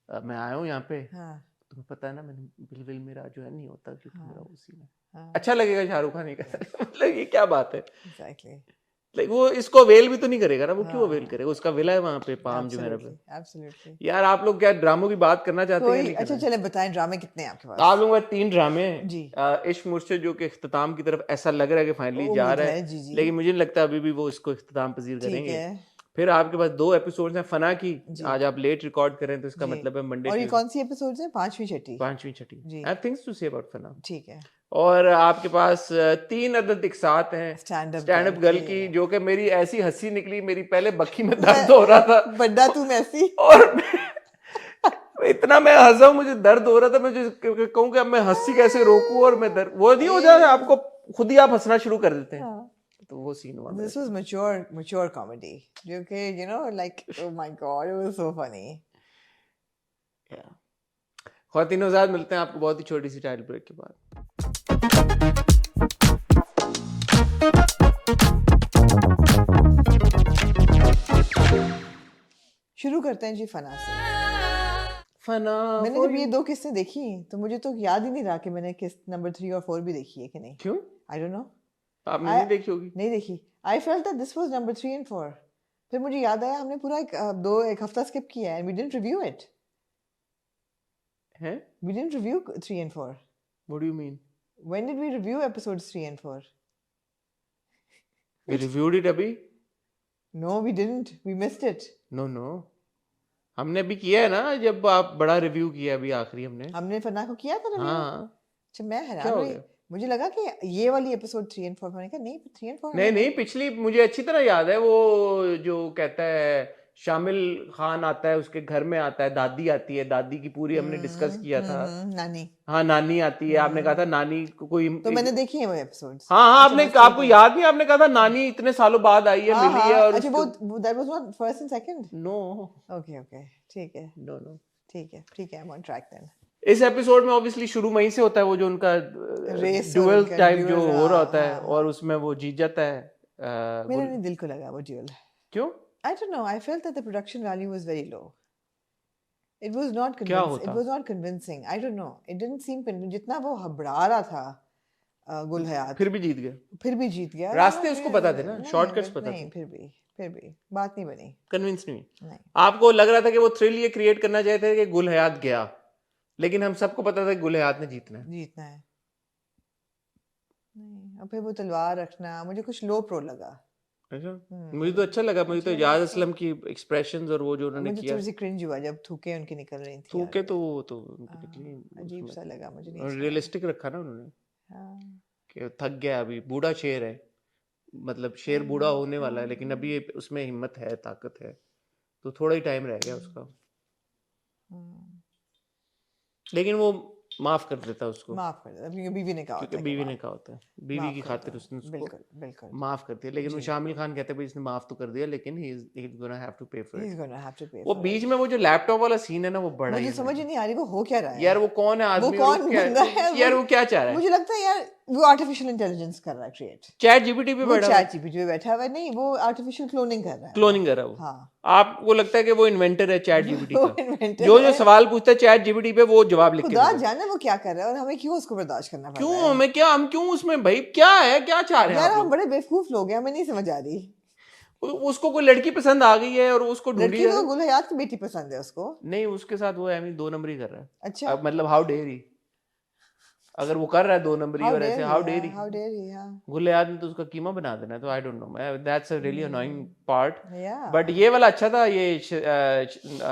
मैं आया हूँ यहाँ पे, तुम्हें पता है ना मैंने बिल मेरा जो है नहीं होता क्योंकि मेरा उसी में अच्छा लगेगा शाहरुख खान का मतलब ये क्या बात है? एग्जैक्टली, लाइक वो इसको अवेल भी तो नहीं करेगा ना, वो क्यों अवेल करेगा? उसका विला है वहाँ पे पाम जुमेरा पे। एब्सोल्युटली। यार आप लोग क्या ड्रामों की बात करना चाहते हैं? नहीं अच्छा चले बताएं, ड्रामे कितने हैं आपके पास? आप लोगों के 3 ड्रामे जी। इश्क मुर्शिद जो कि इख्तिताम की तरफ ऐसा लग रहा है कि फाइनली जा रहा है, लेकिन मुझे नहीं लगता अभी भी वो इसको इख्तिताम पजीर करेंगे। फिर आपके पास 2 एपिसोड्स हैं फना की, आज आप लेट रिकॉर्ड करें तो इसका मतलब है मंडे। और ये कौन सी एपिसोड्स हैं? 5वीं छठी? I have things to say about Fana. ठीक है। और आपके पास 3 अदद एक साथ हैं स्टैंड अप गर्ल की, जो कि मेरी ऐसी हंसी निकली, मेरी पहले बक्खी में दर्द हो रहा था, बड्डा तू मैसी, और इतना मैं हंसा, मुझे दर्द हो रहा था, मैं कहूँ कि अब मैं हंसी कैसे रोकूं, और मैं दर्द वो नहीं हो जाए आपको खुद ही आप हंसना शुरू कर देते हैं। तो वो सीन हुआ। दिस वाज मैच्योर कॉमेडी, जो कि you know like oh my god, it was so funny. ख्वातीनो ज़ाद, मिलते हैं आपको बहुत ही छोटी सी टाइटल ब्रेक के बाद। शुरू करते हैं जी फना से। फना, मैंने जब ये 2 किस्सें देखी तो मुझे तो याद ही नहीं रहा कि मैंने किस्त नंबर 3 और 4 भी देखी है कि नहीं। क्यों? आई डोंट नो। आपने नहीं देखी होगी? नहीं देखी। I felt that this was number 3 and 4। फिर मुझे याद आया हमने पूरा एक हफ्ता स्किप किया है, वी डिडंट रिव्यू इट। हैं? We didn't review 3 and 4. What do you mean? When did we review episodes 3 and 4? We reviewed it अभी? No, we didn't. We missed it. No. हमने अभी किया है ना, जब आप बड़ा रिव्यू किया अभी आखिरी हमने फना को किया था रिव्यू। हाँ। अच्छा, मैं हैरान हुई, मुझे लगा कि ये वाली एपिसोड 3 and 4, मैंने कहा नहीं 3 and 4 नहीं, पिछली मुझे अच्छी तरह याद है, वो जो कहता है शामिल खान आता है, उसके घर में आता है, दादी आती है, दादी की पूरी हमने डिस्कस किया था। नानी, हाँ नानी आती है, आपने कहा था नानी को कोई, तो मैंने देखी है वो एपिसोड्स। हाँ आपने, आपको याद नहीं, आपने कहा था नानी इतने सालों बाद आई है, मिली है, और अच्छा वो that was what first and second? No. Okay ठीक है। नो ठीक है, I am on track then. इस एपिसोड में ऑब्वियसली शुरू में ही से होता है वो जो उनका ड्यूअल टाइप जो हो रहा होता है, और उसमें वो जीत जाता है। मेरे नहीं दिल को लगा वो ड्यूअल। क्यों? I don't know. I felt that the production value was very low. It was not convincing. It was not convincing. I don't know. It didn't seem convincing. जितना वो हबड़ा रहा था गुल हयात, फिर भी जीत गया। रास्ते उसको पता थे ना, शॉर्टकट्स पता थे। फिर भी बात नहीं बनी, कन्विंस नहीं। आपको लग रहा था कि वो थ्रिल ये क्रिएट करना चाहते थे कि गुल हयात गया, लेकिन हम सबको पता था कि गुल हयात ने जीतना है। नहीं, और फिर वो तलवार रखना मुझे कुछ लो प्रो लगा। अच्छा, मुझे तो अच्छा लगा, मुझे तो इजाज असलम की एक्सप्रेशंस और वो जो उन्होंने किया, मुझे थोड़ी सी क्रिंज हुआ जब थूके उनकी निकल रही थी। थूके तो निकली, अजीब सा लगा मुझे। नहीं, रियलिस्टिक रखा ना उन्होंने, कि थक गया, अभी बूढ़ा शेर है, मतलब शेर बूढ़ा होने वाला है, लेकिन अभी उसमें हिम्मत है, ताकत है, तो थोड़ा ही टाइम रह गया उसका। लेकिन वो माफ कर देता उसको, माफ कर देता क्योंकि बीवी ने कहा होता है, क्योंकि बीवी ने कहा होता है, बीवी की खातिर उसने उसको बिल्कुल बिल्कुल माफ कर दिया। लेकिन वो शामिल खान कहते हैं भाई इसने माफ तो कर दिया लेकिन he is gonna have to pay for it. वो बीच में वो जो लैपटॉप वाला सीन है ना, वो बड़ा मुझे समझ ही नहीं आ रही वो हो क्या रहा है यार। वो कौन है आदमी, वो कौन बंदा है यार वो क्या चाह रहा है? मुझे लगता है यार वो आर्टिफिशियल इंटेलिजेंस कर रहा है क्रिएट, चैट जीपीटी पे बैठा, चैट जीपीटी पे बैठा हुआ है, नहीं वो आर्टिफिशियल क्लोनिंग कर रहा है, क्लोनिंग कर रहा है वो। हाँ आपको लगता है कि वो इन्वेंटर है चैट जीपीटी का? जो सवाल पूछता है चैट जीपीटी पे वो जवाब लिख के खुदा जाने वो क्या कर रहा है और हमें क्यों उसको बर्दाश्त करना पड़ रहा है? क्यों हमें, क्या हम क्यों उसमें भाई, क्या है, क्या चाह रहे हैं यार आप हम बड़े बेवकूफ लोग हैं, हमें नहीं समझ आ रही। उसको कोई लड़की पसंद आ गई है और उसको ढूंढी लड़की तो गुल हयात की बेटी पसंद है उसको, नहीं उसके साथ वो एमी 2 नंबरी कर रहा है। अच्छा मतलब हाउ डेयर ही, अगर वो कर रहा है 2 नंबरी और ऐसे हाउ डेयर ही, गुल हयात ने तो उसका कीमा बना देना। तो आई don't no, that's a really annoying part. But ये वाला अच्छा था, ये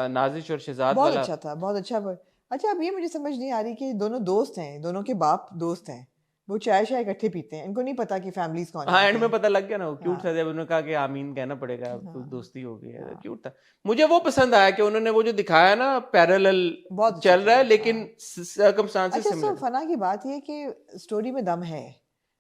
नाजिश और शहजाद बहुत वाला अच्छा था, बहुत अच्छा। अच्छा अब ये मुझे समझ नहीं आ रही कि दोनों दोस्त हैं, दोनों के बाप दोस्त हैं, वो चाय शाय इकट्ठे पीते हैं, इनको नहीं पता कि फैमिलीज कौन है। हाँ एंड में पता लग गया ना, वो क्यूट था जब उन्होंने कहा कि आमीन कहना पड़ेगा, तो दोस्ती हो गई है, क्यूट था। मुझे वो पसंद आया कि उन्होंने वो जो दिखाया ना पैरेलल चल रहा है लेकिन सर्कमस्टांसेस सिमिलर। अच्छा फना की बात ये कि स्टोरी में दम है,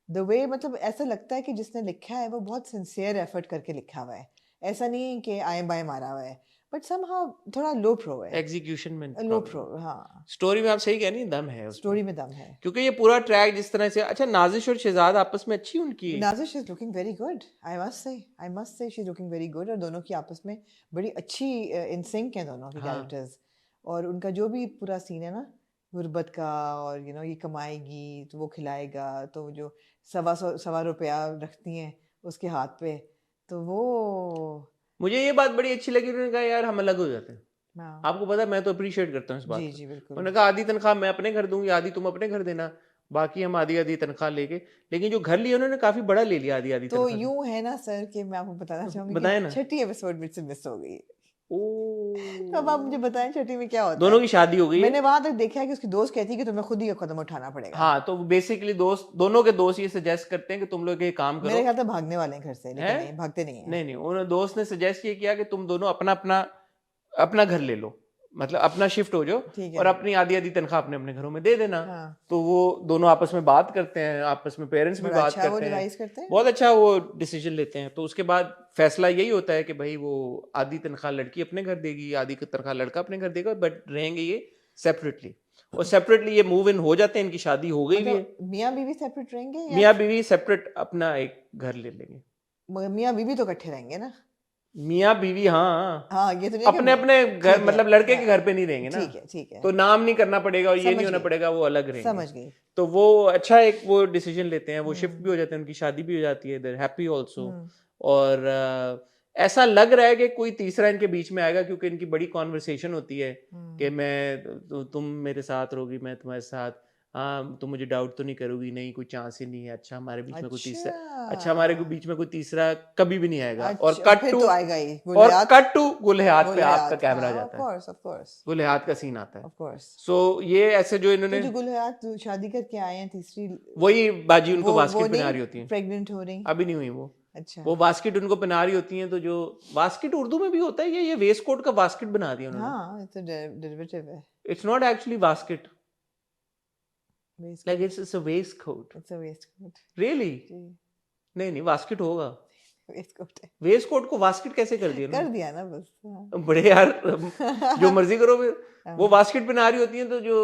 द वे मतलब ऐसा लगता है कि जिसने लिखा है वो बहुत सिंसियर एफर्ट करके लिखा हुआ है, ऐसा नहीं कि आए बाएं मारा हुआ है, बट समहाउ थोड़ा लो प्रो है एग्जीक्यूशन में, लो प्रो। हाँ स्टोरी में आप सही कह रही हैं, दम है स्टोरी में दम है, क्योंकि ये पूरा ट्रैक जिस तरह से। अच्छा नाजिश और शहजाद आपस में अच्छी उनकी, Nazish is looking very good, I must say she is looking very good, और दोनों की आपस में बड़ी अच्छी इन सिंक है दोनों के कैरेक्टर्स। और उनका जो भी पूरा सीन है ना गुर्बत का, और ये कमाएगी तो वो खिलाएगा, तो जो 125 रुपया रखती हैं उसके हाथ पे, तो वो मुझे ये बात बड़ी अच्छी लगी। उन्होंने कहा यार हम अलग हो जाते हैं। आपको पता है मैं तो अप्रिशिएट करता हूँ इस बात जी बिल्कुल। उन्होंने कहा आधी तनख्वाह मैं अपने घर दूंगी, आधी तुम अपने घर देना, बाकी हम आधी आधी तनख्वाह लेके। लेकिन जो घर लिया उन्होंने काफी बड़ा ले लिया आधी आधी तो यूं है ना सर कि मैं आपको बताना चाहूंगी बताएं ना, छठी एपिसोड में से मिस हो गई। तो अब आप मुझे बताएं छठी में क्या होता है? दोनों की शादी हो गई। मैंने वहां तक देखा है कि उसकी दोस्त कहती है कि तुम्हें खुद ही कदम उठाना पड़ेगा। हाँ तो बेसिकली दोनों के दोस्त ये सजेस्ट करते हैं कि तुम लोग ये काम करो। मेरे ख्याल से भागने वाले हैं घर से, लेकिन नहीं भागते नहीं है। नहीं उन्होंने दोस्त ने सजेस्ट ये किया कि तुम दोनों अपना घर ले लो, मतलब अपना शिफ्ट हो जाओ और अपनी आधी आधी तनख्वाह अपने अपने घरों में दे देना। तो वो दोनों आपस में बात करते हैं, आपस में पेरेंट्स भी बात करते हैं, बहुत अच्छा वो डिसीजन लेते हैं। तो उसके बाद फैसला यही होता है कि भाई वो आधी तनख्वाह लड़की अपने घर देगी, आधी तनख्वाह लड़का अपने घर देगा, बट रहेंगे ये सेपरेटली। और सेपरेटली ये मूव इन हो जाते हैं, इनकी शादी हो गई भी है। मियाँ बीवी सेपरेट रहेंगे, मियाँ बीवी सेपरेट अपना एक घर ले लेंगे। मियाँ बीवी तो इकट्ठे रहेंगे ना? मियाँ बीवी हाँ ये तो अपने अपने घर, मतलब लड़के के घर पे नहीं रहेंगे ना। ठीक है तो नाम नहीं करना पड़ेगा और ये नहीं होना पड़ेगा, वो अलग रहेंगे। समझ गई। तो वो अच्छा एक वो डिसीजन लेते हैं, वो शिफ्ट भी हो जाते हैं, उनकी शादी भी हो जाती है, देयर हैप्पी आल्सो। और ऐसा लग रहा है कि कोई तीसरा इनके बीच में आएगा, क्योंकि इनकी बड़ी कॉन्वर्सेशन होती है कि तुम मेरे साथ रहोगी, मैं तुम्हारे साथ, हाँ तुम मुझे डाउट तो नहीं करोगी, नहीं कोई चांस ही नहीं है। अच्छा हमारे बीच में कोई तीसरा, अच्छा हमारे बीच में कोई तीसरा कभी भी नहीं आएगा। और कट टू आएगा ही, और कट टू गुल हयात पे आपका कैमरा आ जाता है, गुल हयात का सीन आता है। सो ये ऐसे जो इन्होंने गुल हयात शादी करके आए हैं तीसरी, वही बाजी उनको बास्केट पहना रही होती है, प्रेग्नेंट हो रही, अभी नहीं हुई वो। अच्छा वो बास्केट उनको पहना रही होती हैं, तो जो बास्केट उर्दू में भी होता है, ये वेस्ट कोट का बास्केट बना दिया उन्होंने। हाँ इट्स अ डेरिवेटिव है, it's not actually basket, like it's a waistcoat. It's a waistcoat. Really? नहीं बास्केट होगा, वेस्टकोट है। वेस्टकोट को बास्केट कैसे कर दिया? कर दिया ना बस। बड़े यार जो मर्जी करो। वो बास्केट पहना रही होती हैं, तो जो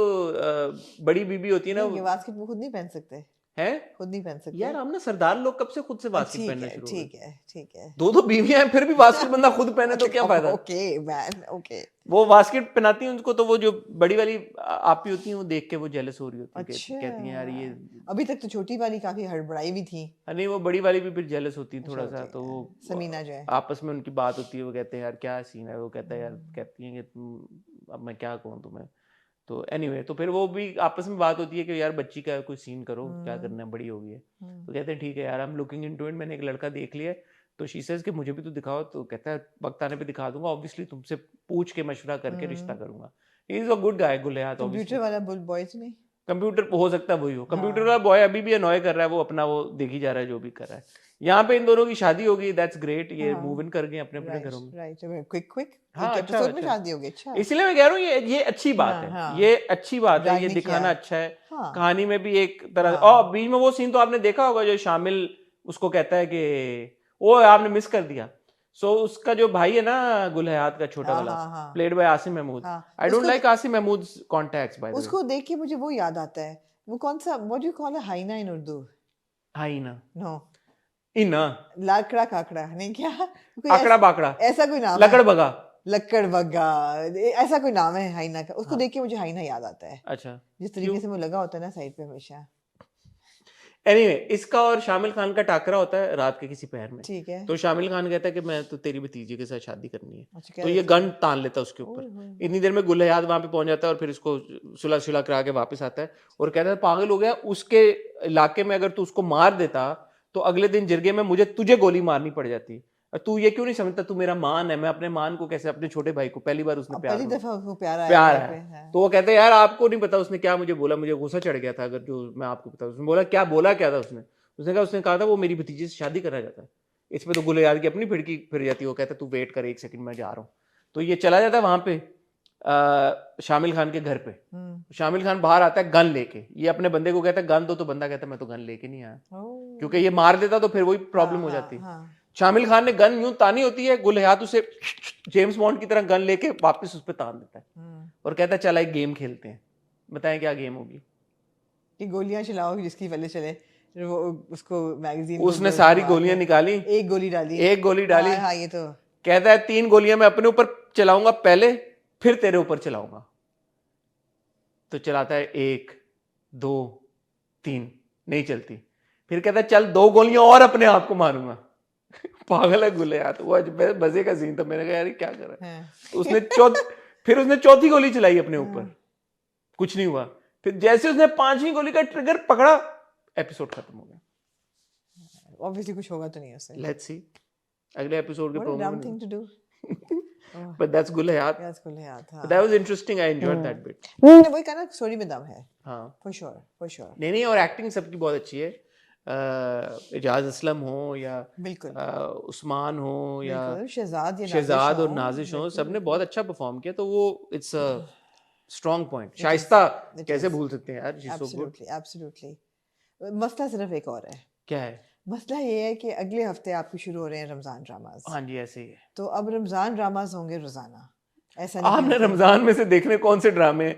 बड़ी बीबी होती है ना, ये बास्केट वो खुद नहीं पहन सकते हैं, खुद नहीं पहन सकते यार। हम ना सरदार लोग कब से खुद से बास्केट पहनना शुरू? ठीक है। दो बीवियां हैं, फिर भी बास्केट बंदा खुद पहने तो क्या फायदा? Okay man, okay. वो बास्केट पहनाती हैं उनको, तो वो जो बड़ी वाली आपी होती हैं, वो देख के वो जेलस हो रही होती है। अच्छा। कहती हैं यार ये, अभी तक तो छोटी वाली काफी हड़बड़ाई भी थी। नहीं वो बड़ी वाली भी फिर जेलस होती है थोड़ा सा। तो वो समीना जो है, आपस में उनकी बात होती है, वो कहते हैं यार क्या सीन है, वो कहता है यार, कहती हैं कि तुम, अब मैं क्या कहूँ तुम्हें। तो एनीवे तो फिर वो भी आपस में बात होती है कि यार बच्ची का कोई सीन करो, क्या करना है, बड़ी हो गई है। तो कहते हैं ठीक है यार, हम लुकिंग इनटू इट, मैंने एक लड़का देख लिया है। तो शी सेज कि मुझे भी तो दिखाओ। तो कहता है वक्त आने पे दिखा दूंगा, ऑब्वियसली तुमसे पूछ के मशवरा करके रिश्ता करूंगा। He is a good guy, गुल हयात। कंप्यूटर वाला बुल बॉयज में कंप्यूटर हो सकता है वही हो, कंप्यूटर वाला बॉय अभी भी अनॉय कर रहा है, वो अपना वो देखी जा रहा है जो भी कर रहा है। यहाँ पे इन दोनों की शादी हो गई, दैट्स ग्रेट, ये मूव इन कर गए अपने अपने घरों में। राइट, क्विक हाँ, अच्छा, एपिसोड में शादी हो गई। अच्छा, इसलिए मैं कह रहा हूँ ये अच्छी बात है, ये अच्छी बात है, ये दिखाना अच्छा है। कहानी में भी एक तरह, और बीच में वो सीन तो आपने देखा होगा जो शामिल उसको कहता है कि वो आपने मिस कर दिया। सो उसका जो भाई है ना गुलहयात का छोटा वाला, played by Asim Mahmood. I don't like Asim Mahmood's contacts by the way. उसको देख के मुझे वो याद आता है, वो कौन सा, what do you call a hyena in Urdu? Hyena? No, इना, लाकड़ा काकड़ा नहीं, क्या आकड़ा बाकड़ा, ऐसा कोई नाम, लकड़ बगा, लक्कड़ बग्गा, ऐसा कोई नाम है हाइना का। उसको देख के मुझे हाइना याद आता है। अच्छा, जिस तरीके से वो लगा होता है ना साइड पे हमेशा। एनीवे, इसका और शामिल खान का टाकरा होता है रात के किसी पहर में। ठीक है। तो शामिल खान कहता है कि मैं तो तेरी भतीजे के साथ शादी करनी है। अच्छा, तो ये गन तान लेता है उसके ऊपर। इतनी देर में गुलहयात वहां पे पहुंच जाता है और फिर इसको सुलह करा के वापस आता है और कहता है पागल हो गया, उसके इलाके में अगर तू उसको मार देता तो अगले दिन जिरगे में मुझे तुझे गोली मारनी पड़ जाती। तू ये क्यों नहीं समझता, तू मेरा मान है, मैं अपने मान को कैसे, अपने छोटे भाई को पहली बार उसने पहली दफा उसको प्यार है। तो वो कहते हैं यार आपको नहीं पता उसने क्या मुझे बोला, मुझे गुस्सा चढ़ गया था, अगर जो मैं आपको बता। उसने बोला क्या था उसने कहा था वो मेरी भतीजी से शादी करना चाहता है। इस पे तो गुलहयात की अपनी फिड़की फिर जाती है, वो कहता है तू वेट कर 1 सेकंड मैं जा रहा हूँ। तो ये चला जाता है वहां पे शामिल खान के घर पे। शामिल खान बाहर आता है गन लेके, ये अपने बंदे को कहता है गन दो, तो बंदा कहता है मैं तो गन लेके नहीं आया, क्योंकि ये मार देता तो फिर वही प्रॉब्लम हो जाती। शामिल खान ने गन यूं तानी होती है, गुलहयात उसे जेम्स बॉन्ड की तरह गन लेके वापस उस पर तान देता है और कहता है चला एक गेम खेलते हैं। बताएं क्या गेम होगी? कि गोलियां चलाओ जिसकी पहले चले। वो उसको मैगजीन, उसने सारी गोलियां निकाली, एक गोली डाली। हाँ, ये तो कहता है 3 गोलियां मैं अपने ऊपर चलाऊंगा पहले, फिर तेरे ऊपर चलाऊंगा। तो चलाता है 1 2 3, नहीं चलती। फिर कहता है चल 2 गोलियां और अपने आप को मारूंगा। पागल है गुलहयात। वो आज मजे का सीन था, मैंने कहा यार क्या कर रहा है। उसने फिर उसने चौथी गोली चलाई अपने ऊपर, कुछ नहीं हुआ। फिर जैसे उसने 5वीं गोली का ट्रिगर पकड़ा, एपिसोड खत्म हो गया। ऑब्वियसली कुछ होगा तो नहीं उससे। लेट्स सी अगले एपिसोड के प्रोमो में। Thing to do. But that's Gulayat. That's Gulayat. But that was interesting. I enjoyed that bit. वही कहना स्टोरी में दम है। हाँ। For sure. नहीं और एक्टिंग सबकी बहुत अच्छी है। एजाज असलम हो या बिल्कुल उस्मान हो या शहजाद और नाजिश हो, सबने बहुत अच्छा परफॉर्म किया। तो वो it's a strong point. Shaista कैसे भूल सकते हैं यार, एब्सोल्युटली। मसला सिर्फ एक और है। क्या है? मसला ये है कि अगले हफ्ते आपके शुरू हो रहे हैं रमजान ड्रामास। हाँ जी, ऐसे ही है। तो अब रमजान ड्रामास होंगे रोजाना, ऐसा नहीं। आपने रमजान में से देखने कौन से ड्रामे?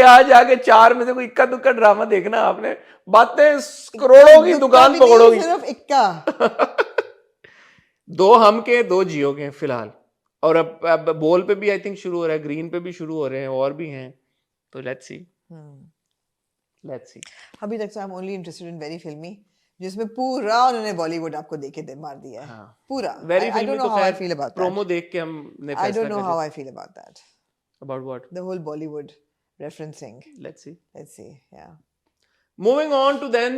आज आके 4 में से कोई इक्का दुक्का ड्रामा देखना आपने। बातें करोड़ों की दुकान पकड़ोगी। सिर्फ इक्का। 2 हम के 2 जियो के फिलहाल, और अब बोल पे भी आई थिंक शुरू हो रहा है, ग्रीन पे भी शुरू हो रहे हैं, और भी हैं। तो लेट्स सी। अभी तक I am only interested in very फिल्मी, जिसमें पूरा उन्होंने बॉलीवुड आपको देके मार दिया है। हाँ। पूरा वेरी फिल्मी। तो खैर फील अबाउट प्रोमो देख के हमने I don't know how I feel about that. About what? The whole Bollywood referencing. Let's see. Yeah. Moving on to then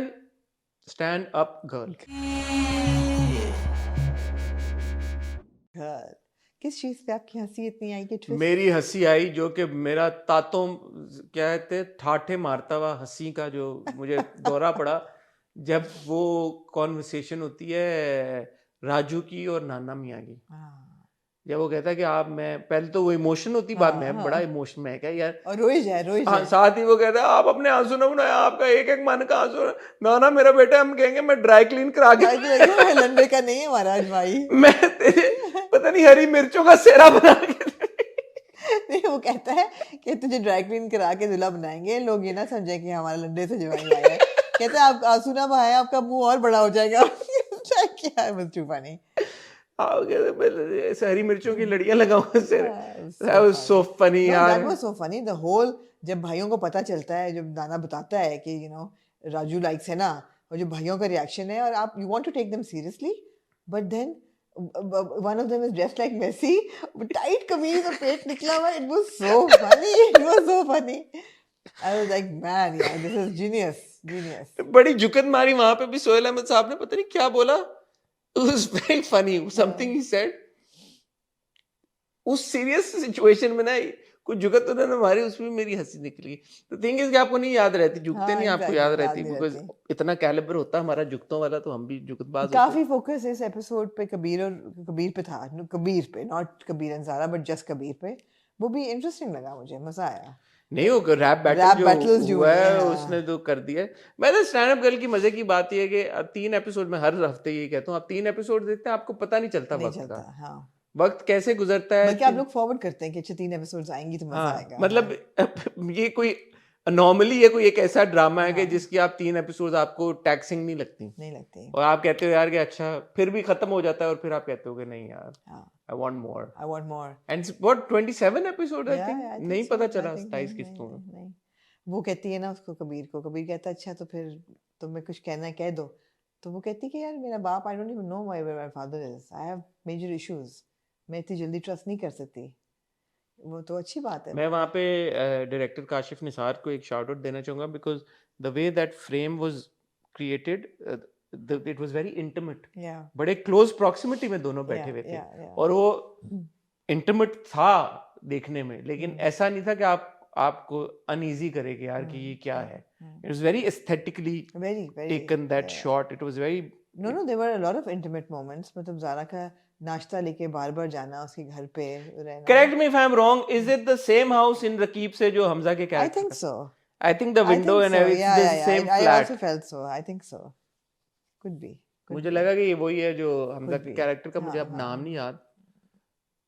Stand Up Girl. किस चीज पे आपकी हंसी इतनी आई कि ट्विस्ट? मेरी हंसी आई जो कि मेरा तातों क्या कहते ठाठे मारता हुआ हंसी का जो मुझे दौरा पड़ा जब वो कॉन्वर्सेशन होती है राजू की और नाना मियाँ की। जब वो कहता है कि आप, मैं पहले तो वो इमोशन होती बात में, बड़ा इमोशन में है क्या यार, और रोई जाए। हाँ, साथ ही वो कहता है आप अपने आंसू ना बनाया, आपका एक मन का आंसू ना मेरा बेटा, हम कहेंगे मैं ड्राई क्लीन करा के लंडे का नहीं है महाराज भाई, मैं तेरे पता नहीं हरी मिर्चों का सेरा बना के नहीं। वो कहता है कि तुझे ड्राई क्लीन करा के दूल्हा बनाएंगे, लोग ये ना समझे कि हमारा लंडे से जवाई आया है। कहता है आप आंसू ना बहाए, आपका मुंह और बड़ा हो जाएगा। क्या है बस चुपा नहीं। हरी मिर्चों की लड़ियां लगाओ सिर। That was so funny यार। That was so funny. The whole जब भाइयों को पता चलता है, जब नाना बताता है कि राजू लाइक्स है ना, और जो भाइयों का रिएक्शन है, और आप you want to take them seriously, but then one of them is dressed like Messi, tight कमीज और पेट निकला हुआ। It was so funny. It was so funny. I was like, man, yeah, this is genius. बड़ी जुकत मारी वहां पे भी। सोहेल अहमद साहब ने पता नहीं क्या बोला, it was very funny something he said। उस सीरियस सिचुएशन में ना कुछ जुगत उन्होंने मारी, उसमें मेरी हंसी निकल गई। तो थिंग इज कि आपको नहीं याद रहती, जुगते नहीं आपको याद रहती, बिकॉज इतना कैलिबर होता हमारा जुगतों वाला, तो हम भी जुगतबाज होते। काफी फोकस इस एपिसोड पे कबीर पे था, कबीर पे, not Kabir and Zara but just Kabir पे। वो भी इंटरेस्टिंग लगा मुझे, मजा आया। नहीं, वो रैप बैटल जो हुआ है उसने तो कर दिया है। मैं तो स्टैंड अप गर्ल की मजे की बात ये है कि 3 एपिसोड में हर हफ्ते ये कहता हूँ, आप 3 एपिसोड देखते हैं आपको पता नहीं चलता वक्त का, हाँ। वक्त कैसे गुजरता है। बल्कि आप लोग फॉरवर्ड करते हैं कि अच्छे 3 एपिसोड्स आएंगी तो मजा आएगा। मतलब ये कोई नॉर्मली ये कोई एक ऐसा ड्रामा है कि जिसकी आप 3 एपिसोड आपको टैक्सिंग नहीं लगती, और आप कहते हो यार कि अच्छा, फिर भी खत्म हो जाता है, और फिर आप कहते हो कि नहीं यार, I want more. And what 27 episode I think? नहीं पता चला 27 किस्तों में। नहीं, वो कहती है ना उसको, कबीर को, कबीर कहता है अच्छा तो फिर तुम्हें कुछ कहना है कह दो, तो वो कहती है कि यार मेरा बाप, I don't even know where my father is, I have major issues, मैं इतनी जल्दी ट्रस्ट नहीं कर सकती। वो तो अच्छी बात है। मैं वहाँ पे डायरेक्टर काशिफ निसार को एक शाउट आउट देना चाहूँगा, because the way that frame was created, it was very intimate, बड़े क्लोज प्रॉक्सिमिटी में दोनों बैठे हुए थे, और वो इंटिमेट था देखने में, लेकिन ऐसा नहीं था कि आपको अनईजी करे कि यार कि ये क्या है। It was very aesthetically taken that shot, it was very No, there were a lot of intimate moments. मतलब ज़ारा का नाश्ता लेके बार-बार जाना उसके घर पे रहना। Correct me if I'm wrong. Is it the same house in Rakib से जो हमजा के character? I think so. I think the window and everything is the same flat. I also felt so. I think so. Could be. मुझे लगा कि ये वही है जो हमजा के कैरेक्टर का, मुझे अब नाम नहीं याद,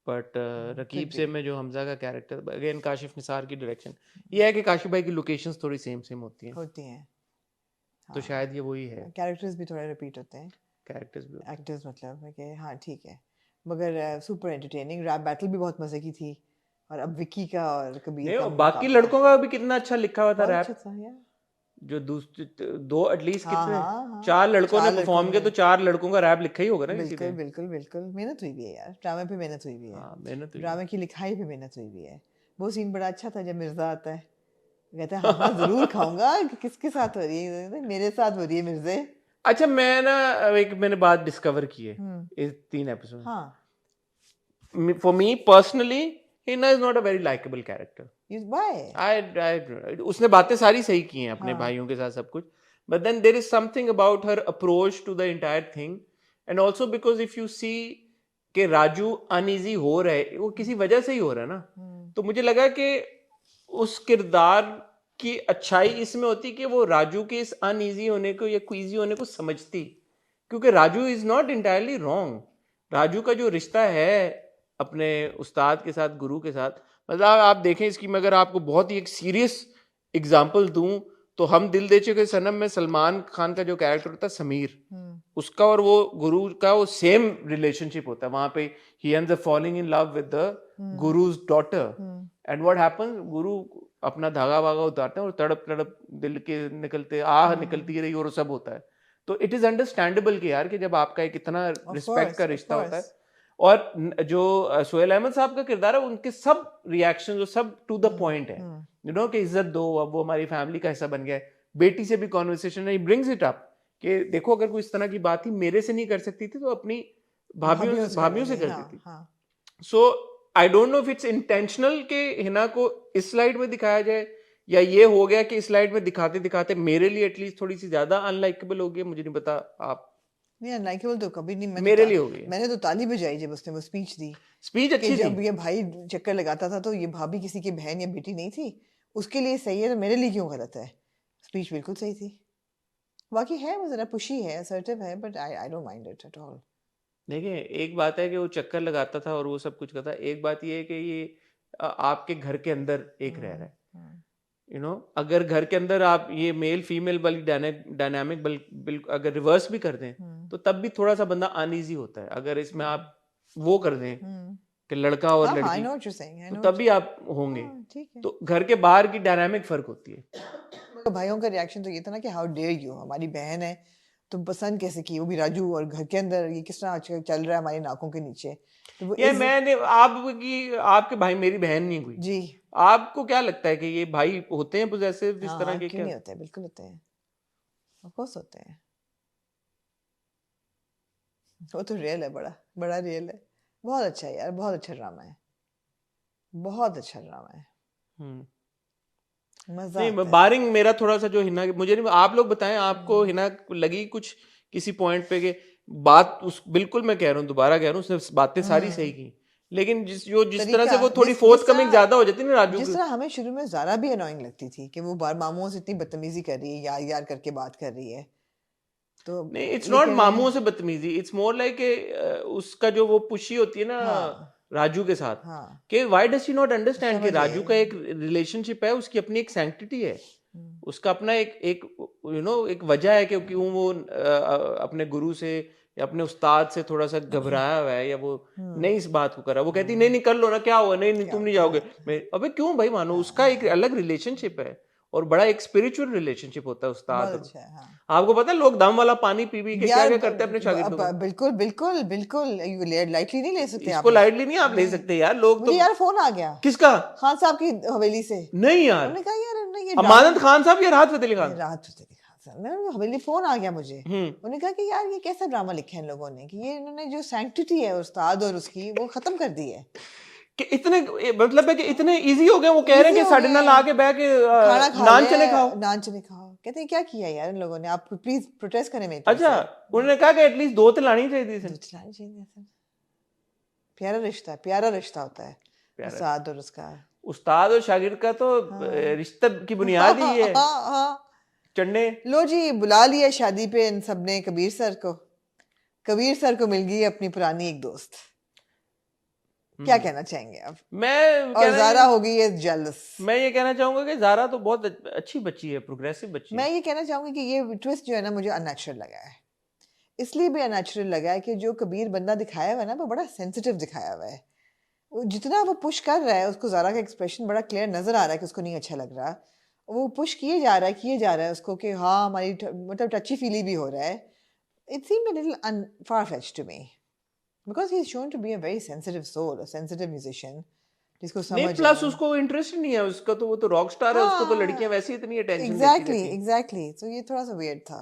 बट रकीब से में जो हमजा का कैरेक्टर, अगेन काशिफ निसार की डायरेक्शन, ये है कि काशिफ भाई की लोकेशंस थोड़ी सेम होती हैं। तो शायद ये वही है। कैरेक्टर्स भी थोड़े रिपीट होते हैं, कैरेक्टर्स भी, एक्टर्स मतलब है कि हाँ ठीक है, मगर सुपर एंटरटेनिंग। रैप बैटल भी बहुत मजे की थी, और अब विक्की का और कबीर का, बाकी लड़कों का भी कितना अच्छा लिखा हुआ था रैप, जो दो एटलीस्ट कितने 4 लड़कों ने परफॉर्म किया, तो 4 लड़कों का रैप लिखा ही होगा ना किसी ने। बिल्कुल मेहनत हुई भी है यार, ड्रामे पे मेहनत हुई भी है, ड्रामे की लिखाई पे मेहनत हुई भी है। वो सीन बड़ा अच्छा था जब मिर्जा आता है, कहते हैं हाँ जरूर खाऊंगा, किसके साथ हो रही है, मेरे साथ हो रही है मिर्जे। अच्छा, मैंने बात डिस्कवर की है इस 3 episode. For me personally Hina is not a very likeable character. Why? उसने बातें सारी सही की हैं अपने भाइयों के साथ सब कुछ, but then there is something about her approach to the entire thing, and also because if you see कि राजू अनईजी हो रहा है, वो किसी वजह से ही हो रहा है ना। तो मुझे लगा कि उस किरदार की अच्छाई इसमें होती कि वो राजू के इस अनईजी होने को या क्वीजी होने को समझती, क्योंकि Raju is not entirely wrong. Raju का जो रिश्ता है अपने उस्ताद के साथ, गुरु के साथ, मतलब आप देखें इसकी, मैं अगर आपको बहुत ही एक सीरियस एग्जांपल दूं तो हम दिल दे चुके सनम में सलमान खान का जो कैरेक्टर होता है समीर, उसका और वो गुरु का वो सेम रिलेशनशिप होता है। वहां पे ही ends up falling in love with the guru's daughter, and what happens, गुरु अपना धागा वागा उतारते हैं और तड़प तड़प दिल के निकलते आह निकलती रही, और सब होता है। तो इट इज अंडरस्टैंडेबल कि यार कि जब आपका एक इतना रिस्पेक्ट का रिश्ता होता है, और जो सोहेल अहमद साहब का किरदार है, उनके सब रिएक्शन जो सब टू द पॉइंट है, यू नो कि इज्जत दो, अब वो हमारी फैमिली का हिस्सा बन गया है। बेटी से भी कॉन्वर्सेशन है, ब्रिंग्स इट अप कि देखो अगर कोई इस तरह की बात ही मेरे से नहीं कर सकती थी तो अपनी भाभीियों से करती थी। So I don't know if it's intentional कि हिना को इस स्लाइड में दिखाया जाए, या ये हो गया कि इस स्लाइड में दिखाते दिखाते मेरे लिए एटलीस्ट थोड़ी सी ज्यादा अनलाइकेबल हो गई। मुझे नहीं पता, आप नहीं अनलाइकेबल तो कभी नहीं, मेरे लिए हो गई। मैंने तो ताली बजाई जब उसने वो स्पीच दी। स्पीच अच्छी थी। जब ये भाई चक्कर लगाता था तो ये भाभी किसी की बहन या बेटी नहीं थी, उसके लिए सही है तो मेरे लिए क्यों गलत है। स्पीच बिल्कुल सही थी। बाकी है वो जरा पुशी है, असर्टिव है, but I don't mind it at all. देखिए एक बात है कि वो चक्कर लगाता था और वो सब कुछ करता, एक बात ये है कि ये आपके घर के अंदर एक रह रहा है, यू नो। अगर घर के अंदर आप ये मेल फीमेल वाली डायनामिक अगर रिवर्स भी कर दें तो तब भी थोड़ा सा बंदा अनईजी होता है। अगर इसमें आप वो कर दें कि लड़का और लड़की, तो तब भी आप होंगे। तो घर के बाहर की डायनामिक फर्क होती है। भाइयों का रिएक्शन तो ये था ना कि हाउ डेयर यू, हमारी बहन है तुम पसंद कैसे की, वो भी राजू, और घर के अंदर ये किस तरह आजकल चल रहा है हमारी नाकों के नीचे। तो ये मैंने आपके भाई मेरी बहन नहीं हुई जी, आपको क्या लगता है कि ये भाई होते हैं पोजेसिव इस तरह के? क्यों नहीं होते, बिल्कुल होते हैं, ऑफ कोर्स होते हैं। वो तो रियल है, बड़ा बड़ा रियल है। बहुत अच्छा है यार, बहुत अच्छा ड्रामा है, बहुत अच्छा ड्रामा है, मजा नहीं आता है। बारिंग मेरा थोड़ा सा जो हिना, मुझे नहीं, आप लोग बताएं आपको हिना लगी कुछ किसी पॉइंट पे के बात उस, बिल्कुल मैं कह रहा हूँ, दोबारा कह रहा हूँ, उसने बातें सारी सही की, लेकिन जिस तरह से वो थोड़ी फोर्थ कमिंग ज्यादा हो जाती है ना राजू, जिस तरह हमें शुरू में ज़ारा भी अनोइंग लगती थी कि वो बार मामूओं से इतनी बदतमीजी कर रही है, यार यार करके बात कर रही है, तो नहीं इट्स नॉट मामूओं से बदतमीजी, इट्स मोर लाइक उसका जो वो पुशी होती है ना राजू के साथ, कि why does she not understand कि राजू का एक रिलेशनशिप है, उसकी अपनी एक सैंक्टिटी है, उसका अपना एक यू नो एक वजह है कि क्यों वो अपने गुरु से या अपने उस्ताद से थोड़ा सा घबराया हुआ है, या वो नहीं इस बात को कर रहा, वो कहती नहीं नहीं कर लो ना, क्या हुआ, नहीं नहीं तुम नहीं जाओगे, मैं अबे क्यों भाई मानो, उसका एक अलग रिलेशनशिप है और बड़ा एक स्पिरिचुअल रिलेशनशिप होता है उस्ताद। अच्छा है, हाँ। आपको पता है लोग दम वाला पानी पी के क्या क्या करते हैं अपने शागिर्दों को। बिल्कुल बिल्कुल बिल्कुल, लाइटली नहीं ले सकते, इसको लाइटली नहीं आप ले सकते यार, लोग तो। यार फोन आ गया किसका, खान साहब की हवेली से, नहीं यार, उन्होंने कहा यार नहीं, ये अमानत खान साहब या राहत फतेह अली खान, राहत फतेह अली खान साहब, मैं हवेली फोन आ गया मुझे, उन्होंने कहा कि यार ये कैसा ड्रामा लिखा है इन लोगों ने कि ये इन्होंने जो सैंक्टिटी है उस्ताद और उसकी वो खत्म कर दी है, कि इतने मतलब है कि इतने इजी हो गए, वो कह रहे हैं कि साढ़े 9 ला के बैठ के नान चने खाओ, नान चने खाओ, कहते हैं क्या किया यार इन लोगों ने, आप प्लीज प्रोटेस्ट करें मेरे। अच्छा उन्होंने कहा कि एटलीस्ट 2 तो लानी चाहिए थी, 2 तो लानी चाहिए थी, प्यारा रिश्ता है, प्यारा रिश्ता होता है उस्ताद और उसका, उस्ताद और शागिर्द का तो रिश्ते की बुनियाद ही है। चढ़ने लो जी बुला लिया शादी पे इन सब ने कबीर सर को, कबीर सर को मिल गई अपनी पुरानी एक दोस्त, क्या कहना चाहेंगे अब? मैं और ज़ारा हो गई है जेलस। मैं ये कहना चाहूंगा कि ज़ारा तो बहुत अच्छी बच्ची है, प्रोग्रेसिव बच्ची है। मैं ये कहना चाहूंगी कि ये ट्विस्ट जो है ना मुझे अननेचुरल लगा है, इसलिए भी अननेचुरल लगा है कि जो कबीर बंदा दिखाया हुआ है ना वो बड़ा सेंसिटिव दिखाया हुआ है, वो जितना वो पुश कर रहा है उसको, ज़ारा का एक्सप्रेशन बड़ा क्लियर नजर आ रहा है कि उसको नहीं अच्छा लग रहा, वो पुश किए जा रहा है उसको कि हाँ हमारी मतलब टची फीली भी हो रहा है, it seemed a little far-fetched to me because he is shown to be a very sensitive soul, a sensitive musician जिसको समझ नहीं, प्लस उसको इंटरेस्ट नहीं है उसका, तो वो तो रॉक स्टार है, उसको तो लड़कियां वैसे ही इतनी अटेंशन एग्जैक्टली तो ये थोड़ा सा वियर्ड था,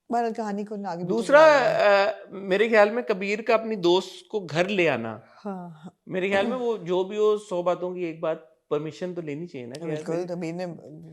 बहरहाल कहानी को आगे। दूसरा मेरे ख्याल में कबीर का अपनी दोस्त को घर ले आना, मेरे ख्याल में वो जो भी हो 100 बातों की एक बात, परमिशन तो लेनी चाहिए ना। बिल्कुल, कबीर ने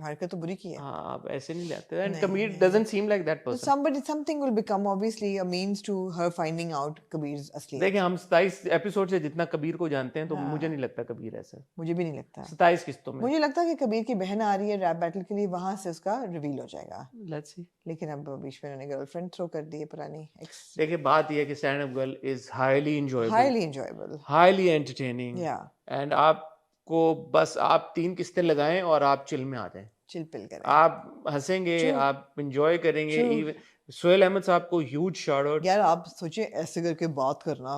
हरकत तो बुरी की है। हाँ, आप ऐसे नहीं लाते, and Kabir doesn't seem like that person. Something will become obviously a means to her finding out Kabir's असली। देखिए हम 27 एपिसोड से जितना कबीर को जानते हैं, तो मुझे नहीं लगता कबीर ऐसा। मुझे भी नहीं लगता। 27 किस्तों में मुझे लगता है कि कबीर की बहन आ रही है रैप बैटल के लिए, वहां से उसका रिवील हो जाएगा। Let's see. लेकिन अब बीच में उन्होंने गर्लफ्रेंड थ्रो कर दी है पुरानी एक्स। देखिए बात ये है कि stand up girl is highly enjoyable, highly entertaining, and आप को बस आप 3 किस्तें लगाएं और आप चिल में आ जाएं, चिल पिल करें, आप हंसेंगे, आप एंजॉय करेंगे। इवन सोहेल अहमद साहब को ह्यूज शाउट आउट। यार आप सोचिए ऐसे करके बात करना,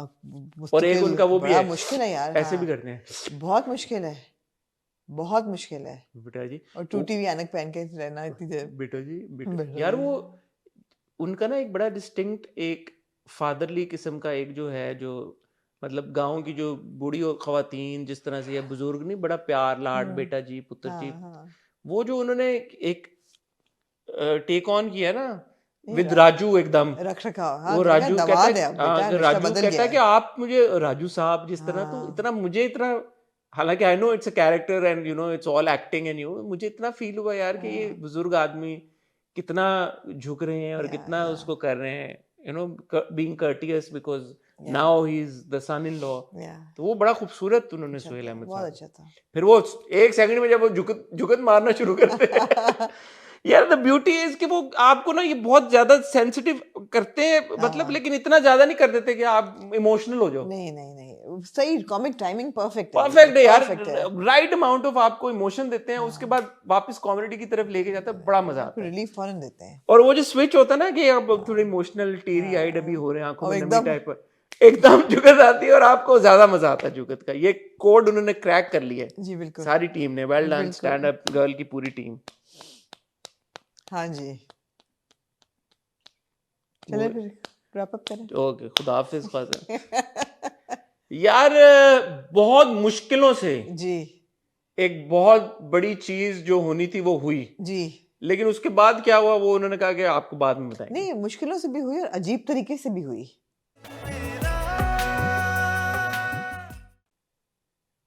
और एक उनका वो भी है, मुश्किल है यार, ऐसे भी करते हैं, बहुत मुश्किल है, बहुत मुश्किल है बेटा जी। और टूटी हुई ऐनक पहन के रहना इतनी देर, बेटा जी यार वो उनका ना एक बड़ा डिस्टिंक्ट एक फादरली किस्म का एक जो है, जो मतलब गांव की जो बूढ़ी और खवातीन जिस तरह से या बुजुर्ग नहीं, बड़ा प्यार लाड, बेटा जी पुत्र जी, वो जो उन्होंने एक टेक ऑन किया ना विद राजू, एकदम रख रखा। वो राजू कहता है कि आप मुझे राजू साहब जिस तरह, तो इतना मुझे इतना, हालांकि I know it's a character and you know it's all acting and you, मुझे इतना फील हुआ यार कि ये बुजुर्ग आदमी कितना झुक रहे हैं और कितना उसको कर रहे हैं, you know being courteous because now he is the son in law. तो वो बड़ा खूबसूरत उन्होंने सोहेल अहमद बहुत अच्छा था। फिर वो 1 सेकंड में जब वो झुकत मारना शुरू करते हैं यार द ब्यूटी इज कि वो आपको ना ये बहुत ज्यादा सेंसिटिव करते हैं, मतलब लेकिन इतना ज्यादा नहीं कर देते कि आप इमोशनल हो जाओ। नहीं सही कॉमिक टाइमिंग परफेक्ट है यार, राइट अमाउंट ऑफ आपको इमोशन देते हैं, उसके बाद वापस कॉमेडी की तरफ लेके जाता है, बड़ा मजा आता है, रिलीफ फौरन देते हैं। और वो जो स्विच होता है ना कि आप थोड़े इमोशनल टीरी आईड अभी हो रहे हैं, आंखों में नमी टाइप पर एकदम जुगत आती है और आपको ज्यादा मजा आता है जुगत का। ये कोड उन्होंने क्रैक कर लिया है जी, बिल्कुल सारी टीम ने। Well done stand up girl की पूरी टीम। हाँ जी, चलिए फिर रैप अप करें। ओके, खुदा हाफिज फाज़िल। यार बहुत मुश्किलों से जी एक बहुत बड़ी चीज जो होनी थी वो हुई जी, लेकिन उसके बाद क्या हुआ वो उन्होंने कहा कि आपको बाद में बताएंगे। नहीं, मुश्किलों से भी हुई और अजीब तरीके से भी हुई।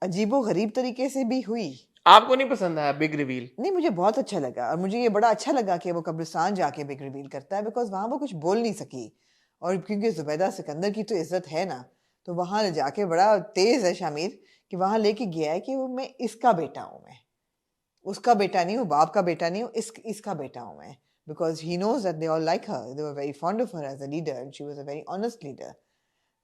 अजीबो गरीब तरीके से भी हुई। आपको नहीं पसंद आया बिग रिवील? नहीं, मुझे बहुत अच्छा लगा, और मुझे ये बड़ा अच्छा लगा कि वो कब्रिस्तान जाके बिग रिवील करता है, बिकॉज वहाँ वो कुछ बोल नहीं सकी, और क्योंकि जुबैदा सिकंदर की तो इज्जत है ना, तो वहाँ ले जाके बड़ा तेज है शामिर कि वहाँ लेके गया है कि वो मैं इसका बेटा हूँ, मैं उसका बेटा नहीं हूँ, बाप का बेटा नहीं हूँ, इसका बेटा हूँ मैं, because he knows that they all like her, they were very fond of her as a leader and she was a very honest leader.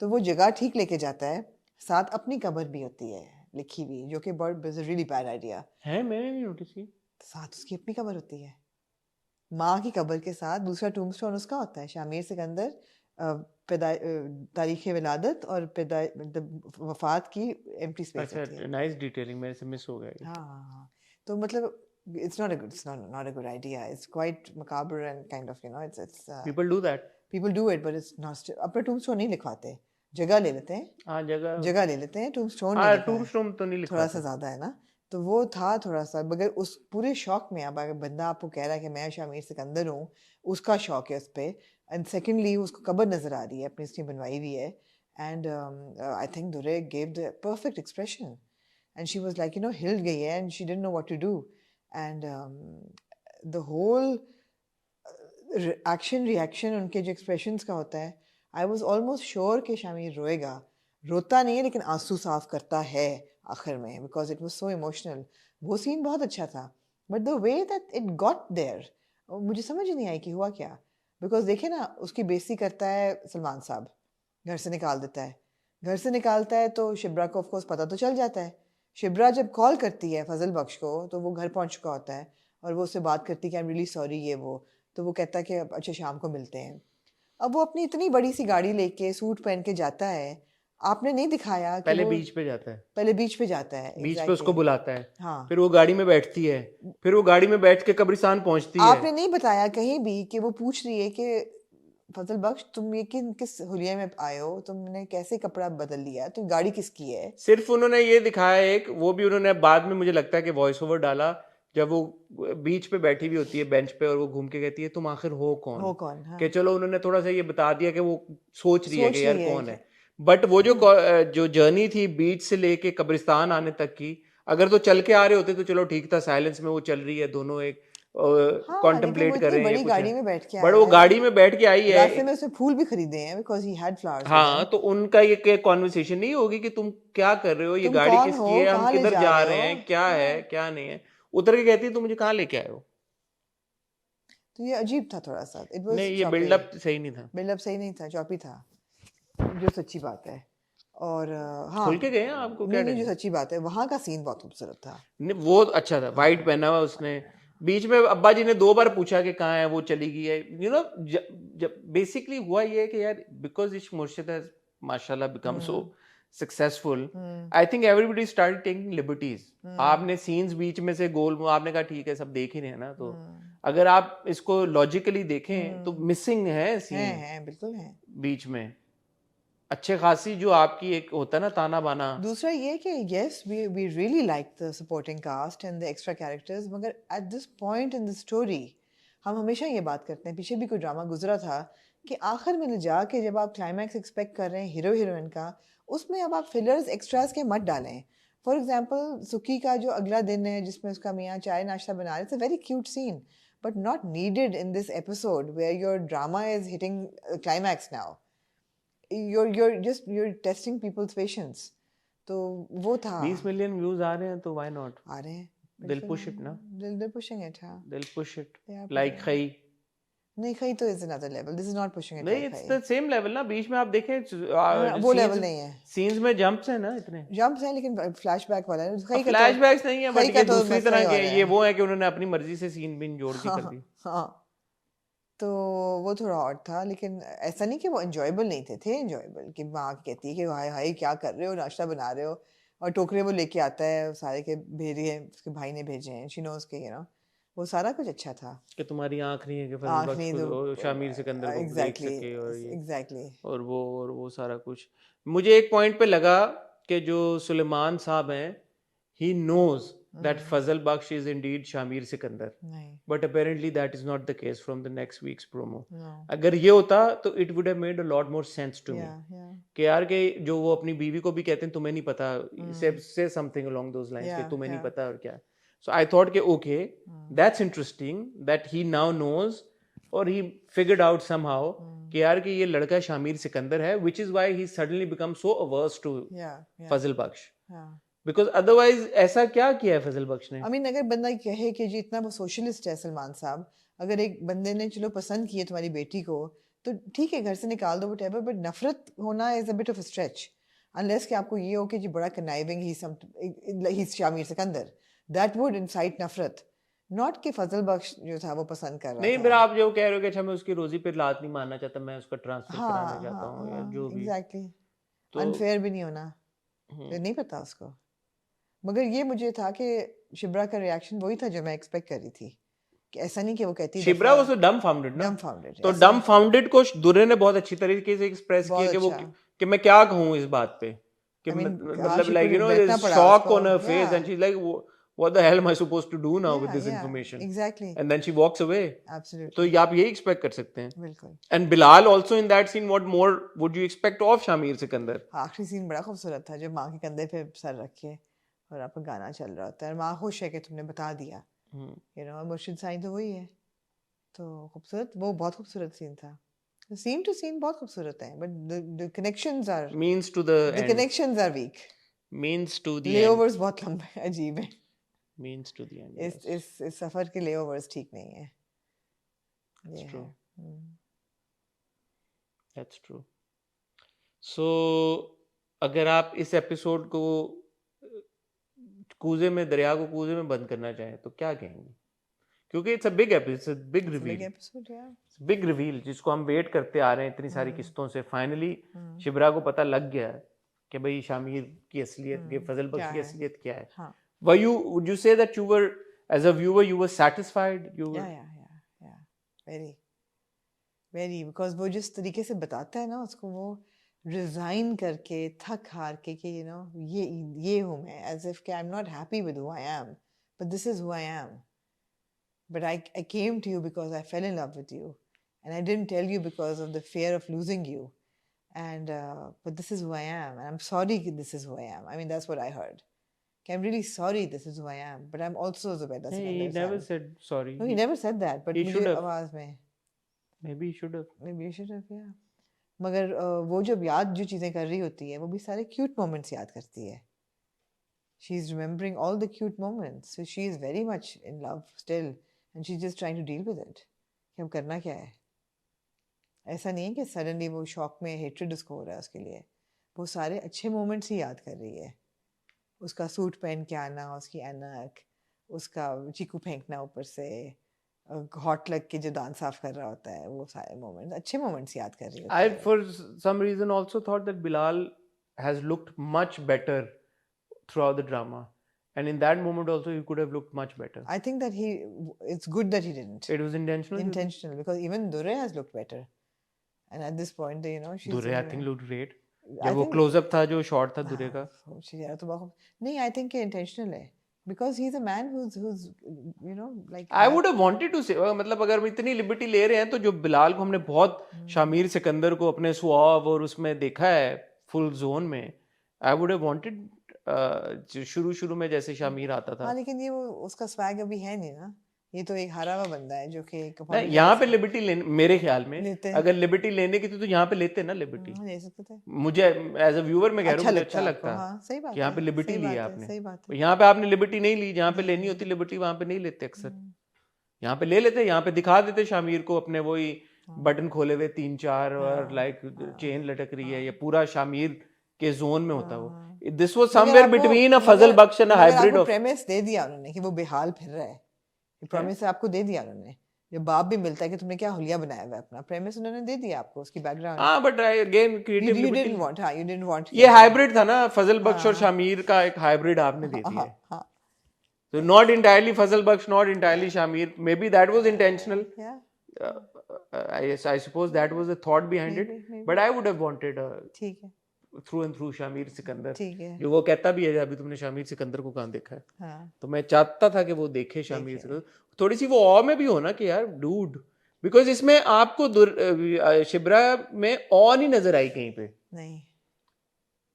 तो वो जगह ठीक लेके जाता है, साथ अपनी कब्र भी होती है लिखी हुई, जो कि बहुत रियली बैड आइडिया है, मैंने नहीं नोटिस की। साथ उसकी अपनी कब्र होती है, माँ की कब्र के साथ दूसरा टूमस्टोन उसका होता है, शामिर सिकंदर तारीख विलादत और वफात की एम्प्टी स्पेस होती है। अच्छा, नाइस डिटेलिंग, मेरे से मिस हो गया। हाँ, तो मतलब it's not a good idea, it's quite macabre and kind of, you know, it's people do that, people do it, but it's not अपना टूमस्टोन नहीं लिखवाते, जगह ले लेते हैं। हाँ, जगह ले लेते हैं, टूमस्टोन हाँ, नहीं लिखवाते, टूमस्टोन तो नहीं थोड़ा लिखवाते, सा ज़्यादा है ना, तो वो था थोड़ा सा, मगर उस पूरे शौक में अब अगर बंदा आपको कह रहा है कि मैं शामिर सिकंदर हूँ, उसका शौक है उस पर, एंड सेकेंडली उसको कब्र नज़र आ रही है, अपनी उसकी बनवाई हुई है, एंड आई थिंक दुरे gave the perfect expression, and she was like, you know, हिल गई है, and she didn't know what to do, and the whole action reaction उनके जो expressions का होता है, I was almost sure कि शामिर रोएगा, रोता नहीं है लेकिन आंसू साफ करता है आखिर में, because it was so emotional। वो सीन बहुत अच्छा था, but the way that it got there, मुझे समझ ही नहीं आई कि हुआ क्या, because देखे ना, उसकी बेइज्जती करता है सलमान साहब, घर से निकाल देता है, घर से निकालता है तो शिब्रा को ऑफकोर्स पता तो चल जाता है, शिब्रा जब कॉल करती है फजल बख्श को तो वो घर पहुंच चुका होता है, और वो उससे बात करती है कि आई एम रियली सॉरी ये वो, तो वो कहता है कि अच्छा शाम को मिलते हैं। अब वो अपनी इतनी बड़ी सी गाड़ी लेके सूट पहन के जाता है, आपने नहीं दिखाया कि पहले बीच पे जाता है, पहले बीच पे जाता है, बीच पे उसको बुलाता है, हाँ, फिर वो गाड़ी में बैठती है, फिर वो गाड़ी में बैठ के कब्रिस्तान पहुंचती है। आपने नहीं बताया कहीं भी कि वो पूछ रही है कि फजल बख्श तुम ये किस हुलिये में आए हो, तुमने कैसे कपड़ा बदल लिया, तो गाड़ी किसकी है? सिर्फ उन्होंने ये दिखाया एक, वो भी उन्होंने बाद में मुझे लगता है कि वॉइस ओवर डाला, जब वो बीच पे बैठी हुई होती है बेंच पे, और वो घूम के कहती है तुम आखिर हो कौन, हाँ। कि चलो उन्होंने थोड़ा सा ये बता दिया कि वो सोच रही है कि यार कौन है, बट वो जो जर्नी थी बीच से लेके कब्रिस्तान आने तक की, अगर तो चल के आ रहे होते तो चलो ठीक था, साइलेंस में वो चल रही है, दोनों एक कॉन्टेम्पलेट कर रहे हैं, बड़ी गाड़ी में बैठ के बट वो गाड़ी में बैठ के आई है, रास्ते में उसने फूल भी खरीदे हैं बिकॉज़ ही हैड फ्लावर्स। हाँ, तो उनका ये कॉन्वर्सेशन नहीं होगी कि तुम क्या कर रहे हो, ये गाड़ी किसकी है, हम किधर जा रहे हैं, क्या है क्या नहीं है, उतर के कहती है तुम मुझे कहाँ लेके आए हो। तो ये अजीब था थोड़ा सा, इट वाज, नहीं, ये बिल्डअप सही नहीं था, बिल्डअप सही नहीं था, चौपी था, जो सच्ची बात है। और हाँ, खुल के गए हैं आपको क्या, नहीं जो सच्ची बात है, वहाँ का सीन बहुत खूबसूरत था, वो अच्छा था, वाइट पहना हुआ उसने, बीच में अब्बा जी ने 2 बार पूछा कि कहाँ है, वो चली गई है, यू नो, जब बेसिकली हुआ ये है कि यार बिकॉज इश मुर्शिद हैज माशाल्लाह become so successful, I think everybody started taking liberties. आपने सीन्स बीच में से गोल, आपने कहा ठीक है सब देख ही रहे हैं ना, तो अगर आप इसको लॉजिकली देखें तो मिसिंग है सीन, है बिल्कुल है बीच में अच्छे खासी जो आपकी एक होता है ना ताना बाना। दूसरा ये कि yes we really like the supporting cast and the extra characters, मगर at this point in the story हम हमेशा ये बात करते हैं, पीछे भी कोई ड्रामा गुजरा था कि आखिर में जाके जब आप क्लाइमैक्स एक्सपेक्ट कर रहे हैं हीरो हीरोइन का, उसमें अब आप फिलर्स एक्स्ट्रास के मत डालें। फॉर एग्जाम्पल सुकी का जो अगला दिन है जिसमें उसका मियाँ चाय नाश्ता बना रहे, it's a very cute scene but not needed in this episode where your drama is hitting climax now, you're testing people's patience। तो वो था, 20 मिलियन व्यूज आ रहे हैं तो व्हाई नॉट, आ रहे हैं, they'll push it ना, they're pushing it, हाँ, they'll push it like खई, नहीं खई तो is another level, this is not pushing it, नहीं it's the same level ना, बीच में आप देखें वो लेवल नहीं है, सीन्स में जंप्स हैं ना, इतने जंप्स हैं लेकिन फ्लैशबैक वाला है, खई का फ्लैशबैक्स नहीं है, बट ये दूसरी तरह के, ये वो है कि उन्होंने अपनी मर्जी से सीन भी जोड़ के कर दी, हाँ, तो वो थोड़ा और था, लेकिन ऐसा नहीं कि वो एंजॉयबल नहीं थे एंजॉयबल, कि माँ कहती है कि हाय हाय क्या कर रहे हो, नाश्ता बना रहे हो, और टोकरे वो लेके आता है सारे के भेजे हैं, उसके भाई ने भेजे हैं, शी नोज़ के, यू नो, वो सारा कुछ अच्छा था कि तुम्हारी आँख नहीं है कि फजल बख्श को शामिर सिकंदर को देख सके, और ये एग्जैक्टली, और वो सारा कुछ। मुझे एक पॉइंट पे लगा कि जो सुलेमान साहब हैं, he knows that Fazal Baksh is indeed Shamir Sikandar. But apparently that is not the case from the next week's promo. अगर ये होता तो it would have made a lot more sense to me. कि यार के जो वो अपनी बीवी को भी कहते हैं तुम्हें नहीं पता, say something along those lines कि तुम्हें नहीं पता और क्या. So I thought कि okay, that's interesting that he now knows or he figured out somehow कि यार कि ये लड़का शामिर सिकंदर है, which is why he suddenly becomes so averse to Fazal Baksh. Because otherwise ऐसा क्या किया है फजल बख्श ने? I mean, अगर बंदा कहे कि जी इतना वो सोशलिस्ट है सलमान साहब, अगर एक बंदे ने चलो पसंद की है तुम्हारी बेटी को तो ठीक है घर से निकाल दो whatever, but नफरत होना is a bit of a stretch unless कि आपको ये हो कि जी बड़ा conniving he's Shamir Sikandar, that would incite नफरत, not कि फजल बख्श जो था वो पसंद कर रहा था. नहीं, फिर आप जो कह रहे हो कि अच्छा मैं उसकी रोजी पे लात नहीं मारना चाहता, मैं उसका ट्रांसफर कराना चाहता हूँ या जो भी. Exactly. अनफेयर भी नहीं होना, तो नहीं पता उसको. मगर ये मुझे था कि शिब्रा का रिएक्शन वही था जो मैं एक्सपेक्ट कर रही थी कि ऐसा नहीं कि वो कहती शिब्रा वाज डम्बफाउंडेड ना, डम्बफाउंडेड. तो डम्बफाउंडेड को दुर्रे ने बहुत अच्छी तरीके से एक्सप्रेस किया कि वो कि मैं क्या कहूं इस बात पे कि मतलब like you know this shock on her face and she is like what the hell am I supposed to do now with this information? Exactly. And then she walks away. Absolutely. तो आप यही expect कर सकते हैं. बिल्कुल. And Bilal also in that scene, what more would you expect of Shamir Sikandar? आखिरी scene बड़ा खूबसूरत था जब माँ के कंधे पे सर रखे और आपका गाना चल रहा होता है, माँ खुश है कि तुमने बता दिया, you know, मुर्शिद साईं तो वही है, तो खूबसूरत, वो बहुत खूबसूरत सीन था. सीन टू सीन बहुत खूबसूरत है, but the connections are means to the connections are weak. Means to the layovers बहुत लंबे अजीब है. Means to the end. इस सफर के layovers ठीक नहीं है. That's true. That's true. So अगर आप इस एपिसोड को कूजे में, दरिया को कूजे में बंद करना चाहें तो क्या कहेंगे? क्योंकि it's a big episode, big reveal, big reveal जिसको हम वेट करते आ रहे हैं इतनी सारी किस्तों से. फाइनली शिब्रा को पता लग गया कि भाई शामिर की असलियत, ये फजल बख्श की असलियत क्या है. हाँ. Would you say that you were, as a viewer, you were satisfied? You were... Yeah. Very, because वो जिस तरीके से बताता है ना उसको, वो resign करके, थक हार के कि you know ये हूँ मैं, as if कि I'm not happy with who I am, but this is who I am. But I came to you because I fell in love with you, and I didn't tell you because of the fear of losing you. And but this is who I am, and I'm sorry this is who I am. I mean, that's what I heard. I'm really sorry this is who I am, but I'm also Zubaida Sikandar. He never said sorry. No, he never said that, but he should have. आवाज में. Maybe he should have. Maybe he should have, yeah. मगर वो जब याद जो चीजें कर रही होती है, वो भी सारे cute moments याद करती है. She's remembering all the cute moments, so she is very much in love still, and she's just trying to deal with it. कि अब करना क्या है? ऐसा नहीं है कि suddenly वो shock में hatred उसको हो रहा है उसके लिए. वो सारे अच्छे moments ही याद कर रही है. उसका सूट पहन के आना, उसकी ऐनक, उसका चीकू फेंकना ऊपर से, हॉट लग के जो दांत साफ कर रहा होता है, वो सारे मोमेंट्स, अच्छे मोमेंट्स याद कर रही है. I for some reason also thought that Bilal has looked much better throughout the drama, and in that moment also he could have looked much better. I think that it's good that he didn't. It was intentional because even Durre has looked better, and at this point you know Durre I think looked great. जब वो close up था जो shot था दुरे का, तो नहीं, I think intentional है because he's a man who's you know like I would have wanted to say, मतलब अगर हम इतनी लिबर्टी ले रहे हैं तो जो बिलाल को हमने बहुत शामिर सिकंदर को अपने स्वाब और उसमें देखा है फुल जोन में, आई वुड हैव वांटेड शुरू में जैसे शामिर आता था. हाँ, लेकिन ये वो उसका स्वैग अभी है नहीं ना, ये तो एक हारा हुआ बंदा है जो कि यहाँ पे लिबर्टी लेने, मेरे ख्याल में अगर लिबर्टी लेने की थी तो यहाँ पे लेते ना लिबर्टी. ले सकते थे. मुझे एज अ व्यूअर मैं कह रहा हूँ मुझे अच्छा लगता है. हाँ, सही बात है. यहाँ पे लिबर्टी ली आपने, यहाँ पे आपने लिबर्टी नहीं ली. जहाँ पे लेनी होती लिबर्टी वहाँ पे नहीं लेते अक्सर. यहाँ पे ले लेते, यहाँ पे दिखा देते शामिर को अपने वही बटन खोले हुए 3-4 और लाइक चेन लटक रही है, ये पूरा शामिर के जोन में होता वो. This was somewhere between a Fazal Bakhsh and a hybrid of. Premise दे दिया उन्होंने कि वो बेहाल फिर रहा है. प्रॉमिस आपको दे दिया उन्होंने, जब बाप भी मिलता है कि तुमने क्या हुलिया बनाया हुआ है अपना, प्रेमिस उन्होंने दे दिया आपको, उसकी बैकग्राउंड. हां, but again creative you didn't want. ये हाइब्रिड था ना, फजल बख्श और शामिर का एक हाइब्रिड आपने दे दिया. हां, so not entirely Fazal Baksh, not entirely Shamir. Maybe that was intentional. I suppose that was the thought behind it. But I would have wanted. ठीक है. Through and through Shamir Sikandar. ठीक है। जो वो कहता भी है अभी तुमने शामिर सिकंदर को कहाँ देखा है। हाँ। तो मैं चाहता था कि वो देखे शामिर सिकंदर, थोड़ी सी वो ऑ में भी हो ना कि यार डूड, बिकॉज इसमें आपको शिब्रा में ऑ नहीं नजर आई कहीं पे। नहीं,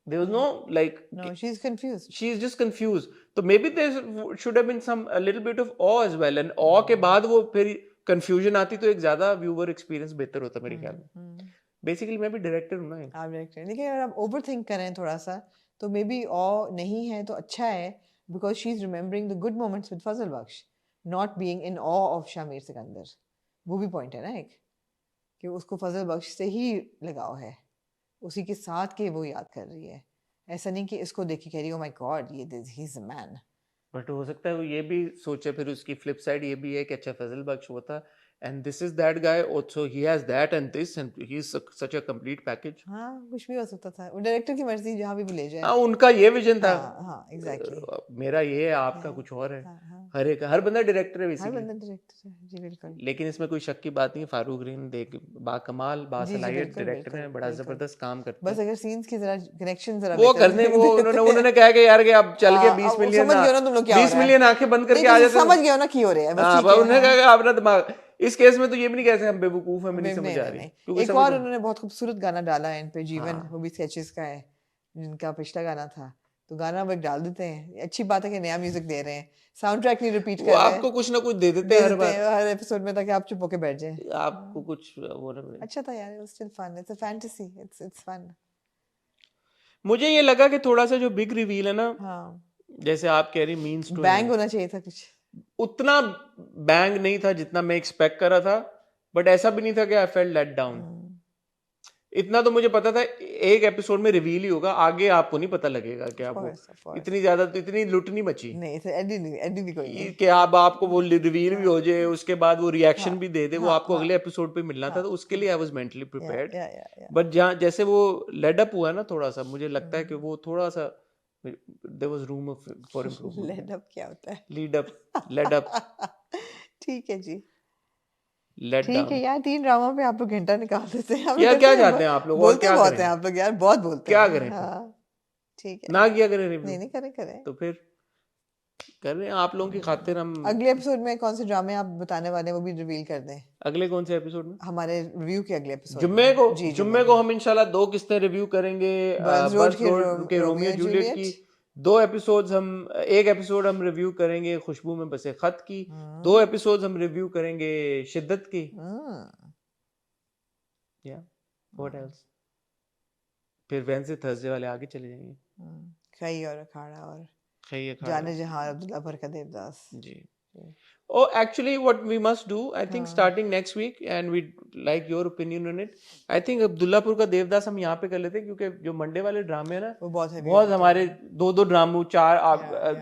there was no like no, she's confused, she's just confused. तो maybe there should have been some a little bit of awe as well, and awe के बाद वो फिर confusion आती तो एक ज्यादा व्यूअर एक्सपीरियंस बेहतर होता मेरे ख्याल में। बेसिकली मैं भी डायरेक्टर हूँ ना। आप डायरेक्टर, लेकिन अगर आप ओवर थिंक करें थोड़ा सा तो मे बी ऑ नहीं है तो अच्छा है, because she is remembering the good moments with Fazal Baksh, not being in awe of Shamir Sikandar. वो भी पॉइंट है ना एक, कि उसको फजल बख्श से ही लगाव है, उसी के साथ के वो याद कर रही है। ऐसा नहीं कि इसको देख के कह रही ओ माय गॉड ये he is a man. But हो सकता है वो ये भी सोचे, फिर उसकी फ्लिप साइड ये भी है कि अच्छा फजल बख्श होता and this is that guy also, he has that and this and he is such a complete package। हाँ, कुछ भी हो सकता था, वो डायरेक्टर की मर्जी जहाँ भी ले जाए। हाँ, उनका ये विजन था। हाँ, एग्जैक्टली। मेरा ये है, आपका कुछ और है। हर बंदा डायरेक्टर है बेसिकली। हर बंदा डायरेक्टर है जी, बिल्कुल। लेकिन इसमें कोई शक की बात नहीं, फारूक ग्रीन देख बाकमाल बासलाहियत डायरेक्टर है, बड़ा जबरदस्त काम करते हैं। बस अगर सीन्स की जरा कनेक्शन जरा वो करने वो उन्होंने कहा कि यार कि अब चल के 20 मिलियन समझ गए ना तुम लोग क्या हो रहा है, 20 मिलियन आंखें बंद करके आ जाते, समझ गए ना की हो रहा है। बस उन्होंने कहा कि अपना दिमाग, इस केस में तो ये भी नहीं कहते हम बेवकूफ हैं, हमें नहीं समझ आ रही। एक और उन्होंने बहुत खूबसूरत गाना डाला है इन पे, जीवन, वो भी स्केचेस का है, जिनका पिछला गाना था, तो गाना वो डाल देते हैं। अच्छी बात है कि नया म्यूजिक दे रहे हैं, साउंड ट्रैक नहीं रिपीट कर रहे हैं, आपको कुछ ना कुछ दे देते हैं हर बार, हर एपिसोड में, ताकि आप चुप होके बैठ जाएं। आपको कुछ वो ना मिले। अच्छा था यार, it was still fun, it's a fantasy, it's fun. मुझे ये लगा कि थोड़ा सा जो बिग रिवील है ना, जैसे आप कह रही मीन्स टू बैंग होना चाहिए था, कुछ उतना बैंग नहीं था जितना मैं एक्सपेक्ट कर रहा था, बट ऐसा भी नहीं था कि आई फेल्ट लेट डाउन। इतना तो मुझे पता था एक एपिसोड में रिवील ही होगा, आगे आपको नहीं पता लगेगा कि आपको इतनी ज्यादा तो इतनी लुट नहीं मची नहीं, एडी भी कोई नहीं कि आपको वो रिवील भी हो जाए, उसके बाद वो रिएक्शन भी दे दे, वो आपको अगले एपिसोड पे मिलना था, तो उसके लिए I was mentally prepared. But जहाँ जैसे वो लेड अप हुआ ना थोड़ा सा, मुझे लगता है कि वो थोड़ा सा there was room for improvement। Led up क्या होता है? लेड अप ठीक है जी, ठीक है यार। 3 ड्रामा पे आप लोग घंटा निकाल देते हैं यार, क्या चाहते हैं आप लोग? बोलते बहुत हैं आप लोग यार, बहुत बोलते हैं। क्या करें? ठीक है, ना किया करें रिव्यू? नहीं करें तो फिर कर रहे हैं आप लोगों की खातिर। हम अगले एपिसोड में कौन से ड्रामे आप बताने वाले हैं वो भी रिवील कर दें। अगले कौन से एपिसोड में? हमारे रिव्यू के अगले एपिसोड जुम्मे को हम इंशाल्लाह 2 किस्तें रिव्यू करेंगे। बस रोड के रोमियो जूलियट की 2 एपिसोड्स हम, एक एपिसोड हम रिव्यू करेंगे खुशबू में बसे खत की, 2 एपिसोड्स हम रिव्यू करेंगे शिद्दत की। या व्हाट एल्स? फिर वेडनेसडे थर्सडे वाले आगे चले जाएंगे। खई और अखाड़ा और जाने जहां अब्दुल्ला पर का देवदास जी। Oh, actually, what we must do, I think, starting next week, and we'd like your opinion on it. I think Abdullapur का देवदास हम यहाँ पे कर लेते हैं, क्योंकि जो मंडे वाले ड्रामे है ना, वो बहुत हमारे 2-2 ड्रामों,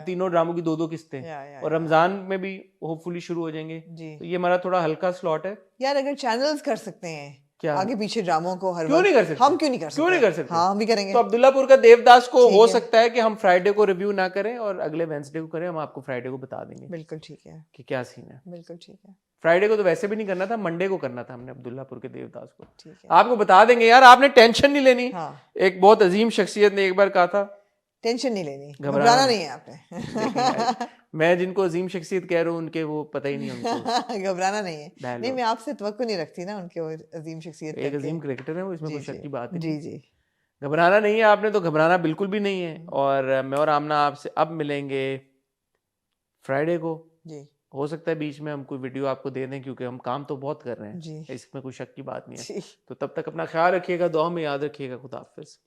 3 ड्रामों की 2-2 किस्तें, और रमजान में भी होपफुली शुरू हो जाएंगे। तो ये हमारा थोड़ा हल्का स्लॉट है यार। अगर चैनल्स कर सकते हैं क्या आगे पीछे ड्रामों को, हर क्यों नहीं कर सकते? हम क्यों नहीं कर सकते? हाँ, हम भी करेंगे। तो अब्दुल्लापुर का देवदास को हो सकता है कि हम फ्राइडे को रिव्यू ना करें और अगले वेडनेसडे को करें। हम आपको फ्राइडे को बता देंगे। बिल्कुल ठीक है कि क्या सीन है। बिल्कुल ठीक है। फ्राइडे को तो वैसे भी नहीं करना था, मंडे को करना था हमने अब्दुल्लापुर के देवदास को। ठीक है, आपको बता देंगे यार, आपने टेंशन नहीं लेनी। एक बहुत अजीम शख्सियत ने एक बार कहा था, टेंशन नहीं लेनी, घबराना नहीं है आपने। मैं जिनको अजीम शख्सियत कह रहा हूँ उनके वो पता ही नहीं उनको। घबराना नहीं है। नहीं, मैं आपसे तवक्को नहीं रखती ना उनके वो अजीम शख्सियत। एक अजीम क्रिकेटर है वो, इसमें कोई शक की बात नहीं। जी। घबराना नहीं है आपने, तो घबराना बिल्कुल भी नहीं है। और मैं और आमना आपसे अब मिलेंगे फ्राइडे को जी। हो सकता है बीच में हम कोई वीडियो आपको दे दें, क्योंकि हम काम तो बहुत कर रहे हैं, इसमें कोई शक की बात नहीं है। तो तब तक अपना ख्याल रखिएगा, दुआ में याद रखिएगा। खुदा हाफिज।